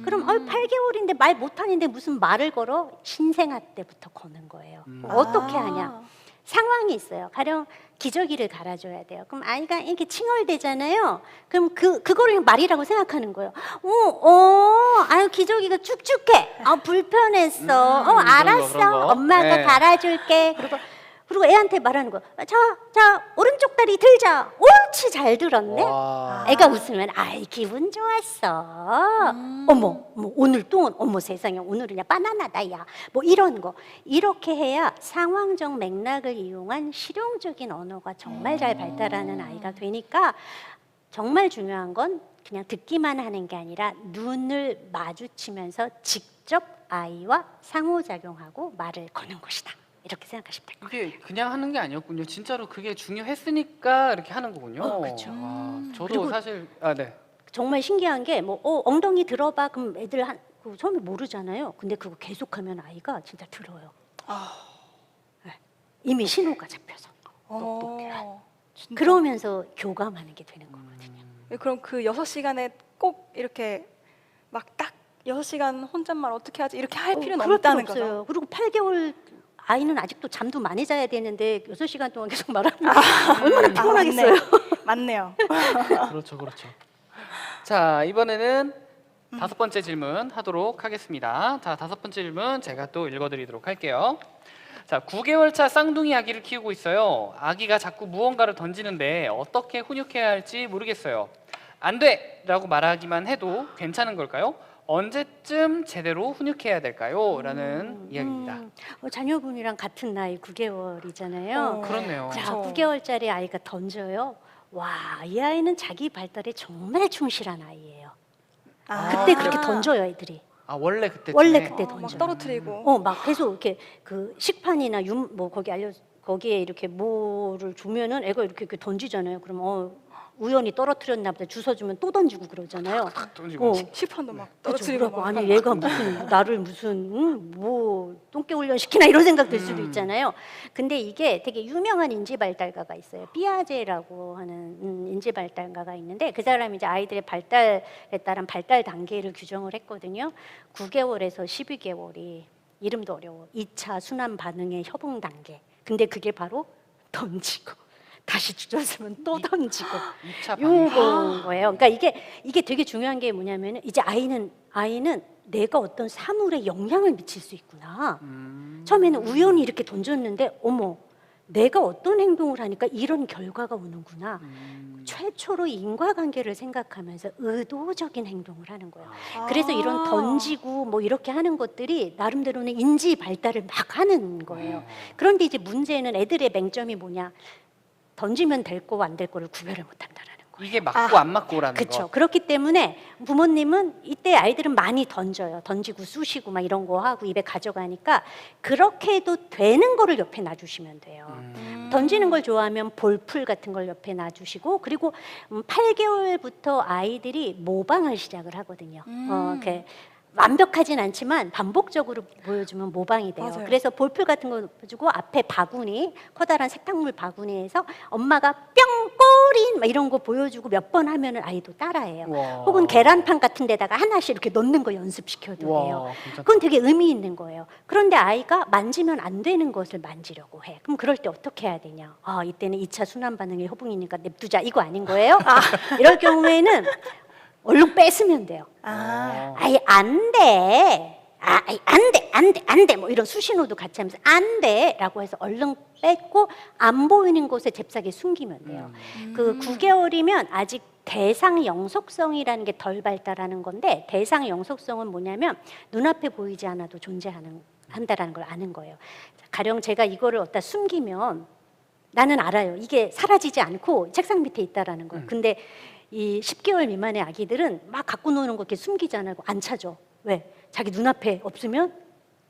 그럼 8개월인데 말 못하는데 무슨 말을 걸어? 신생아 때부터 거는 거예요. 어떻게 하냐? 상황이 있어요. 가령 기저귀를 갈아줘야 돼요. 그럼 아이가 이렇게 칭얼대잖아요. 그럼 그거를 말이라고 생각하는 거예요. 아유 기저귀가 축축해. 불편했어. 그런 거, 알았어. 그런 거. 엄마가 네. 갈아줄게. 그리고 애한테 말하는 거야. 자, 오른쪽 다리 들자. 옳지, 잘 들었네. 와. 애가 웃으면 아이 기분 좋았어. 어머 오늘 또 어머 세상에 오늘은 야 바나나다 야. 뭐 이런 거 이렇게 해야 상황적 맥락을 이용한 실용적인 언어가 정말 잘 발달하는 아이가 되니까 정말 중요한 건 그냥 듣기만 하는 게 아니라 눈을 마주치면서 직접 아이와 상호작용하고 말을 거는 것이다. 이렇게 생각하시면 돼요. 그게 그냥 하는 게 아니었군요. 진짜로 그게 중요했으니까 이렇게 하는 거군요. 그렇죠. 저도 그리고 사실 네. 정말 신기한 게 엉덩이 들어봐 그럼 애들 처음에 모르잖아요. 근데 그거 계속하면 아이가 진짜 들어요. 네. 이미 신호가 잡혀서 진짜. 그러면서 교감하는 게 되는 거거든요. 그럼 그 6시간에 꼭 이렇게 막 딱 6시간 혼잣말 어떻게 하지 이렇게 할 필요는 그럴 필요 없다는 없어요. 거죠. 그리고 8개월 아이는 아직도 잠도 많이 자야 되는데 6시간 동안 계속 말하면 얼마나 피곤하겠어요. 맞네요. 그렇죠. 자 이번에는 5번째 질문 하도록 하겠습니다. 자 5번째 질문 제가 또 읽어드리도록 할게요. 자 9개월 차 쌍둥이 아기를 키우고 있어요. 아기가 자꾸 무언가를 던지는데 어떻게 훈육해야 할지 모르겠어요. 안 돼! 라고 말하기만 해도 괜찮은 걸까요? 언제쯤 제대로 훈육해야 될까요? 라는 이야기입니다. 자녀분이랑 같은 나이 9개월이잖아요. 그렇네요. 자, 그렇죠. 9개월짜리 아이가 던져요. 와, 이 아이는 자기 발달에 정말 충실한 아이예요. 그때 그렇게 던져요, 애들이. 원래 그때 원래 그때 막 던져요. 떨어뜨리고. 막 계속 이렇게 그 식판이나 거기에 이렇게 뭐를 주면은 애가 이렇게 던지잖아요. 그럼 우연히 떨어뜨렸나 보다 주워주면 또 던지고 그러잖아요. 던지고. 식판도 막 그쵸, 떨어뜨리고 그러고 막. 아니 얘가 무슨 나를 무슨 뭐 똥개 훈련 시키나 이런 생각 들 수도 있잖아요. 근데 이게 되게 유명한 인지 발달가가 있어요. 삐아제라고 하는 인지 발달가가 있는데 그 사람이 이제 아이들의 발달에 따른 발달 단계를 규정을 했거든요. 9개월에서 12개월이 이름도 어려워. 2차 순환 반응의 협응 단계. 근데 그게 바로 던지고 다시 주워주면 또 던지고 2차 반응. 요거인 거예요. 그러니까 이게 되게 중요한 게 뭐냐면 이제 아이는 아이는 내가 어떤 사물에 영향을 미칠 수 있구나. 처음에는 우연히 이렇게 던졌는데 어머 내가 어떤 행동을 하니까 이런 결과가 오는구나. 최초로 인과관계를 생각하면서 의도적인 행동을 하는 거예요. 그래서 이런 던지고 뭐 이렇게 하는 것들이 나름대로는 인지 발달을 막 하는 거예요. 그런데 이제 문제는 애들의 맹점이 뭐냐? 던지면 될 거와 안 될 거를 구별을 못 한다라는 거예요. 이게 맞고 안 맞고라는 그렇죠. 거. 그렇기 때문에 부모님은 이때 아이들은 많이 던져요. 던지고 쑤시고 막 이런 거 하고 입에 가져가니까 그렇게 해도 되는 거를 옆에 놔주시면 돼요. 던지는 걸 좋아하면 볼풀 같은 걸 옆에 놔주시고 그리고 8개월부터 아이들이 모방을 시작을 하거든요. 이렇게 완벽하진 않지만 반복적으로 보여주면 모방이 돼요. 맞아요. 그래서 볼풀 같은 거 주고 앞에 바구니, 커다란 색탕물 바구니에서 엄마가 뿅 꼬린 막 이런 거 보여주고 몇 번 하면은 아이도 따라해요. 와. 혹은 계란판 같은 데다가 하나씩 이렇게 넣는 거 연습시켜도 와, 돼요. 괜찮다. 그건 되게 의미 있는 거예요. 그런데 아이가 만지면 안 되는 것을 만지려고 해. 그럼 그럴 때 어떻게 해야 되냐? 아, 이때는 2차 순환 반응이 허붕이니까 냅두자. 이거 아닌 거예요? 이럴 경우에는 얼른 뺏으면 돼요. 아이 안 돼. 아이 안 돼. 뭐 이런 수신호도 같이 하면서 안 돼라고 해서 얼른 뺏고 안 보이는 곳에 잽싸게 숨기면 돼요. 그 9개월이면 아직 대상 영속성이라는 게 덜 발달하는 건데 대상 영속성은 뭐냐면 눈앞에 보이지 않아도 한다라는 걸 아는 거예요. 가령 제가 이거를 어디다 숨기면 나는 알아요. 이게 사라지지 않고 책상 밑에 있다라는 거예요. 근데 이 10개월 미만의 아기들은 막 갖고 노는 거 이렇게 숨기잖아요. 안 찾아. 왜? 자기 눈앞에 없으면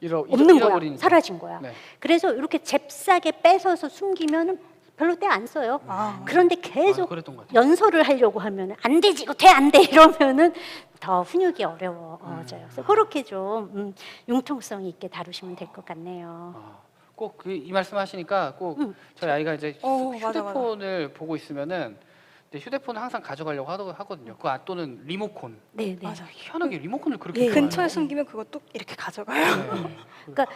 없는 거야. 잃어버리니까. 사라진 거야. 네. 그래서 이렇게 잽싸게 뺏어서 숨기면 별로 때 안 써요. 그런데 계속 그랬던 것 같아요. 연설을 하려고 하면 안 되지, 이거 돼, 안 돼 이러면은 더 훈육이 어려워져요. 그래서 그렇게 좀 융통성 있게 다루시면 될 것 같네요. 꼭 이 말씀하시니까 꼭 저희 아이가 이제 맞아, 휴대폰을 보고 있으면은 근데 휴대폰을 항상 가져가려고 하거든요. 그 또는 리모컨. 네, 네. 맞아. 희한하게 리모컨을 그렇게 예. 좋아해요. 근처에 숨기면 그것도 이렇게 가져가요. 네. 그러니까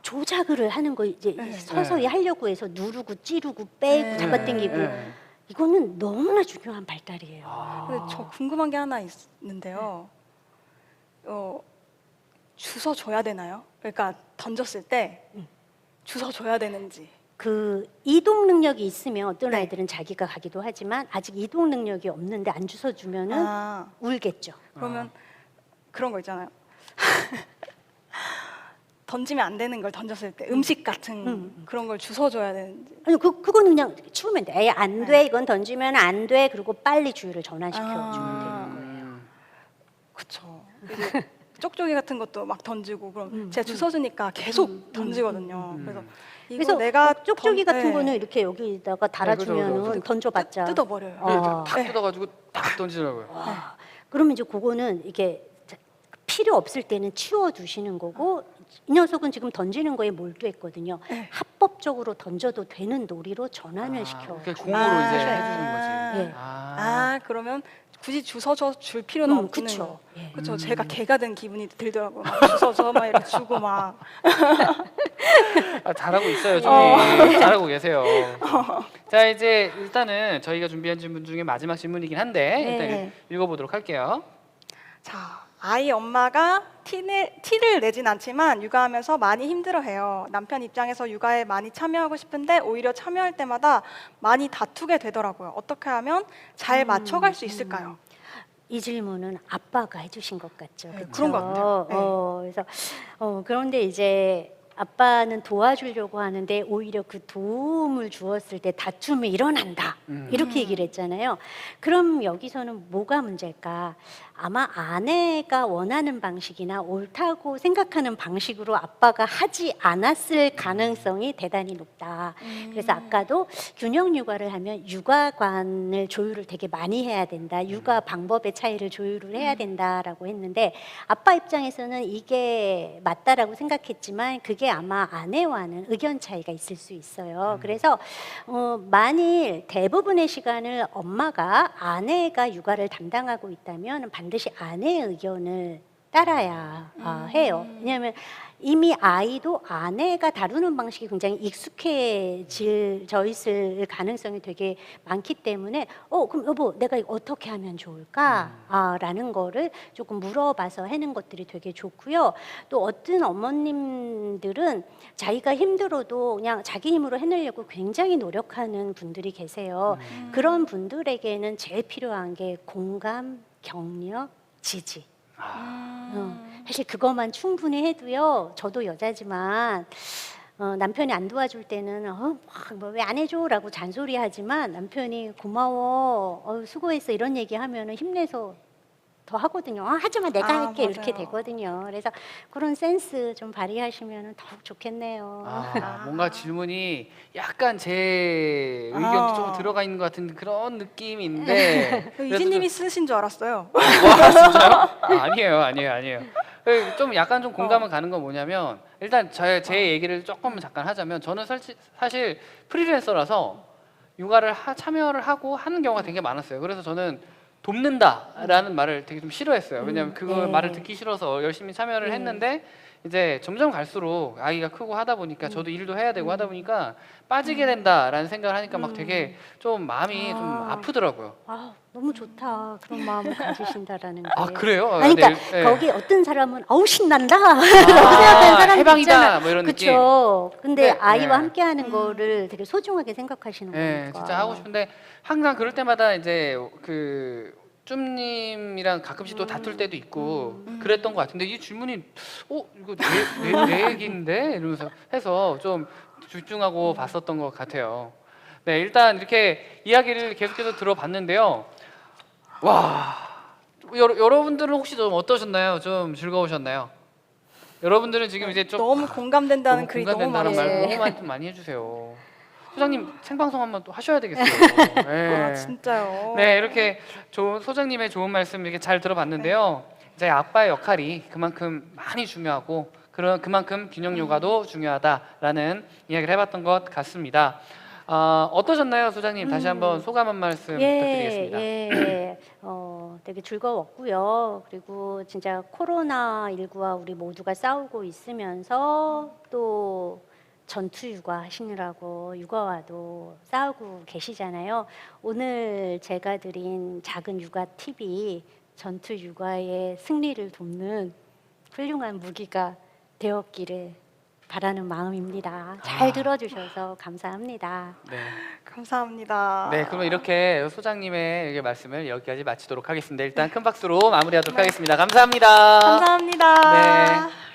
조작을 하는 거 이제 서서히 하려고 해서 누르고 찌르고 빼고 네. 잡아당기고 네. 이거는 너무나 중요한 발달이에요. 근데 저 궁금한 게 하나 있는데요. 주워 줘야 되나요? 그러니까 던졌을 때 주워 줘야 되는지. 그 이동 능력이 있으면 어떤 네. 아이들은 자기가 가기도 하지만 아직 이동 능력이 없는데 안 주워주면은 울겠죠. 그러면 그런 거 있잖아요. 던지면 안 되는 걸 던졌을 때 음식 같은 그런 걸 주워 줘야 되는지. 아니 그거는 그냥 치우면 돼. 에이, 안 돼. 이건 던지면 안 돼. 그리고 빨리 주의를 전환시켜 주면 되는 거예요. 그렇죠. 쪽쪽이 같은 것도 막 던지고 그럼 제가 주워 주니까 계속 던지거든요. 그래서 이거 그래서 내가 쪽쪽이 같은 네. 거는 이렇게 여기다가 달아주면은 그죠. 던져봤자 뜯어버려요. 탁 뜯어가지고 딱 던지더라고요. 그러면 이제 그거는 이게 필요 없을 때는 치워두시는 거고 이 녀석은 지금 던지는 거에 몰두했거든요. 합법적으로 던져도 되는 놀이로 전환을 시켜. 그게 공으로 이제 해주는 거지. 예. 그러면 굳이 주워 줄 필요는 없는. 그쵸. 예. 그렇죠. 제가 개가 된 기분이 들더라고요. 막 주워서 막 이렇게 주고 막. 잘하고 있어요, 저희. 잘하고 계세요. 자, 이제 일단은 저희가 준비한 질문 중에 마지막 질문이긴 한데 네. 일단 읽어보도록 할게요. 자, 아이 엄마가 티를 내진 않지만 육아하면서 많이 힘들어해요. 남편 입장에서 육아에 많이 참여하고 싶은데 오히려 참여할 때마다 많이 다투게 되더라고요. 어떻게 하면 잘 맞춰갈 수 있을까요? 이 질문은 아빠가 해주신 것 같죠. 네, 그쵸? 그런 것 같아요. 네. 그래서 그런데 이제 아빠는 도와주려고 하는데 오히려 그 도움을 주었을 때 다툼이 일어난다. 이렇게 얘기를 했잖아요. 그럼 여기서는 뭐가 문제일까? 아마 아내가 원하는 방식이나 옳다고 생각하는 방식으로 아빠가 하지 않았을 가능성이 대단히 높다. 그래서 아까도 균형 육아를 하면 육아관을 조율을 되게 많이 해야 된다. 육아 방법의 차이를 조율을 해야 된다라고 했는데 아빠 입장에서는 이게 맞다라고 생각했지만 그게 아마 아내와는 의견 차이가 있을 수 있어요. 그래서 만일 대부분의 시간을 엄마가 아내가 육아를 담당하고 있다면 반드시 아내의 의견을 따라야 해요. 왜냐하면 이미 아이도 아내가 다루는 방식이 굉장히 익숙해져 있을 가능성이 되게 많기 때문에 그럼 여보 내가 이거 어떻게 하면 좋을까? 라는 거를 조금 물어봐서 하는 것들이 되게 좋고요. 또 어떤 어머님들은 자기가 힘들어도 그냥 자기 힘으로 해내려고 굉장히 노력하는 분들이 계세요. 그런 분들에게는 제일 필요한 게 공감, 격려, 지지. 사실 그것만 충분히 해도요. 저도 여자지만 남편이 안 도와줄 때는 왜 안 해줘라고 잔소리하지만 남편이 고마워, 수고했어 이런 얘기하면은 힘내서 더 하거든요. 하지마 내가 할게 이렇게 맞아요. 되거든요. 그래서 그런 센스 좀 발휘하시면 더욱 좋겠네요. 뭔가 질문이 약간 제 의견도 좀 들어가 있는 것 같은 그런 느낌인데 유진님이 쓰신 줄 알았어요. 와 진짜요? 아니에요. 좀 약간 좀 공감은 가는 건 뭐냐면 일단 제 얘기를 조금 잠깐 하자면 저는 사실 프리랜서라서 육아를 참여를 하고 하는 경우가 되게 많았어요. 그래서 저는 돕는다라는 말을 되게 좀 싫어했어요. 왜냐하면 그거 말을 듣기 싫어서 열심히 참여를 했는데 이제 점점 갈수록 아이가 크고 하다 보니까 저도 일도 해야 되고 하다 보니까 빠지게 된다라는 생각을 하니까 막 되게 좀 마음이 좀 아프더라고요. 너무 좋다. 그런 마음을 가지신다라는 게. 그래요? 아니, 그러니까 네. 거기 어떤 사람은 신난다. 생각하는 사람 해방이다 있잖아. 뭐 이런 느낌. 그렇죠. 근데 네, 아이와 네. 함께하는 거를 되게 소중하게 생각하시는 네, 거니까. 진짜 하고 싶은데 항상 그럴 때마다 이제 그 쭌님이랑 가끔씩 또 다툴 때도 있고 그랬던 것 같은데 이 질문이 이거 내 얘기인데 이러면서 해서 좀 집중하고 봤었던 것 같아요. 네, 일단 이렇게 이야기를 계속해서 들어봤는데요. 와, 여러분들은 혹시 좀 어떠셨나요? 좀 즐거우셨나요? 여러분들은 지금 이제 좀 너무 공감된다는 글이 너무 공감된다는 많아요. 말 너무 많이 해주세요. 소장님 생방송 한번 또 하셔야 되겠어요. 네. 진짜요. 네, 이렇게 소장님의 좋은 말씀 이렇게 잘 들어봤는데요. 이제 아빠의 역할이 그만큼 많이 중요하고 그만큼 균형 육아도 중요하다라는 이야기를 해봤던 것 같습니다. 어떠셨나요, 소장님? 다시 한번 소감 한 말씀 부탁드리겠습니다. 되게 즐거웠고요. 그리고 진짜 코로나19와 우리 모두가 싸우고 있으면서 또 전투 육아 하시느라고 육아와도 싸우고 계시잖아요. 오늘 제가 드린 작은 육아 팁이 전투 육아의 승리를 돕는 훌륭한 무기가 되었기를 바라는 마음입니다. 잘 들어주셔서 감사합니다. 네. 감사합니다. 네, 그러면 이렇게 소장님의 말씀을 여기까지 마치도록 하겠습니다. 일단 큰 박수로 마무리하도록 하겠습니다. 감사합니다. 감사합니다. 네.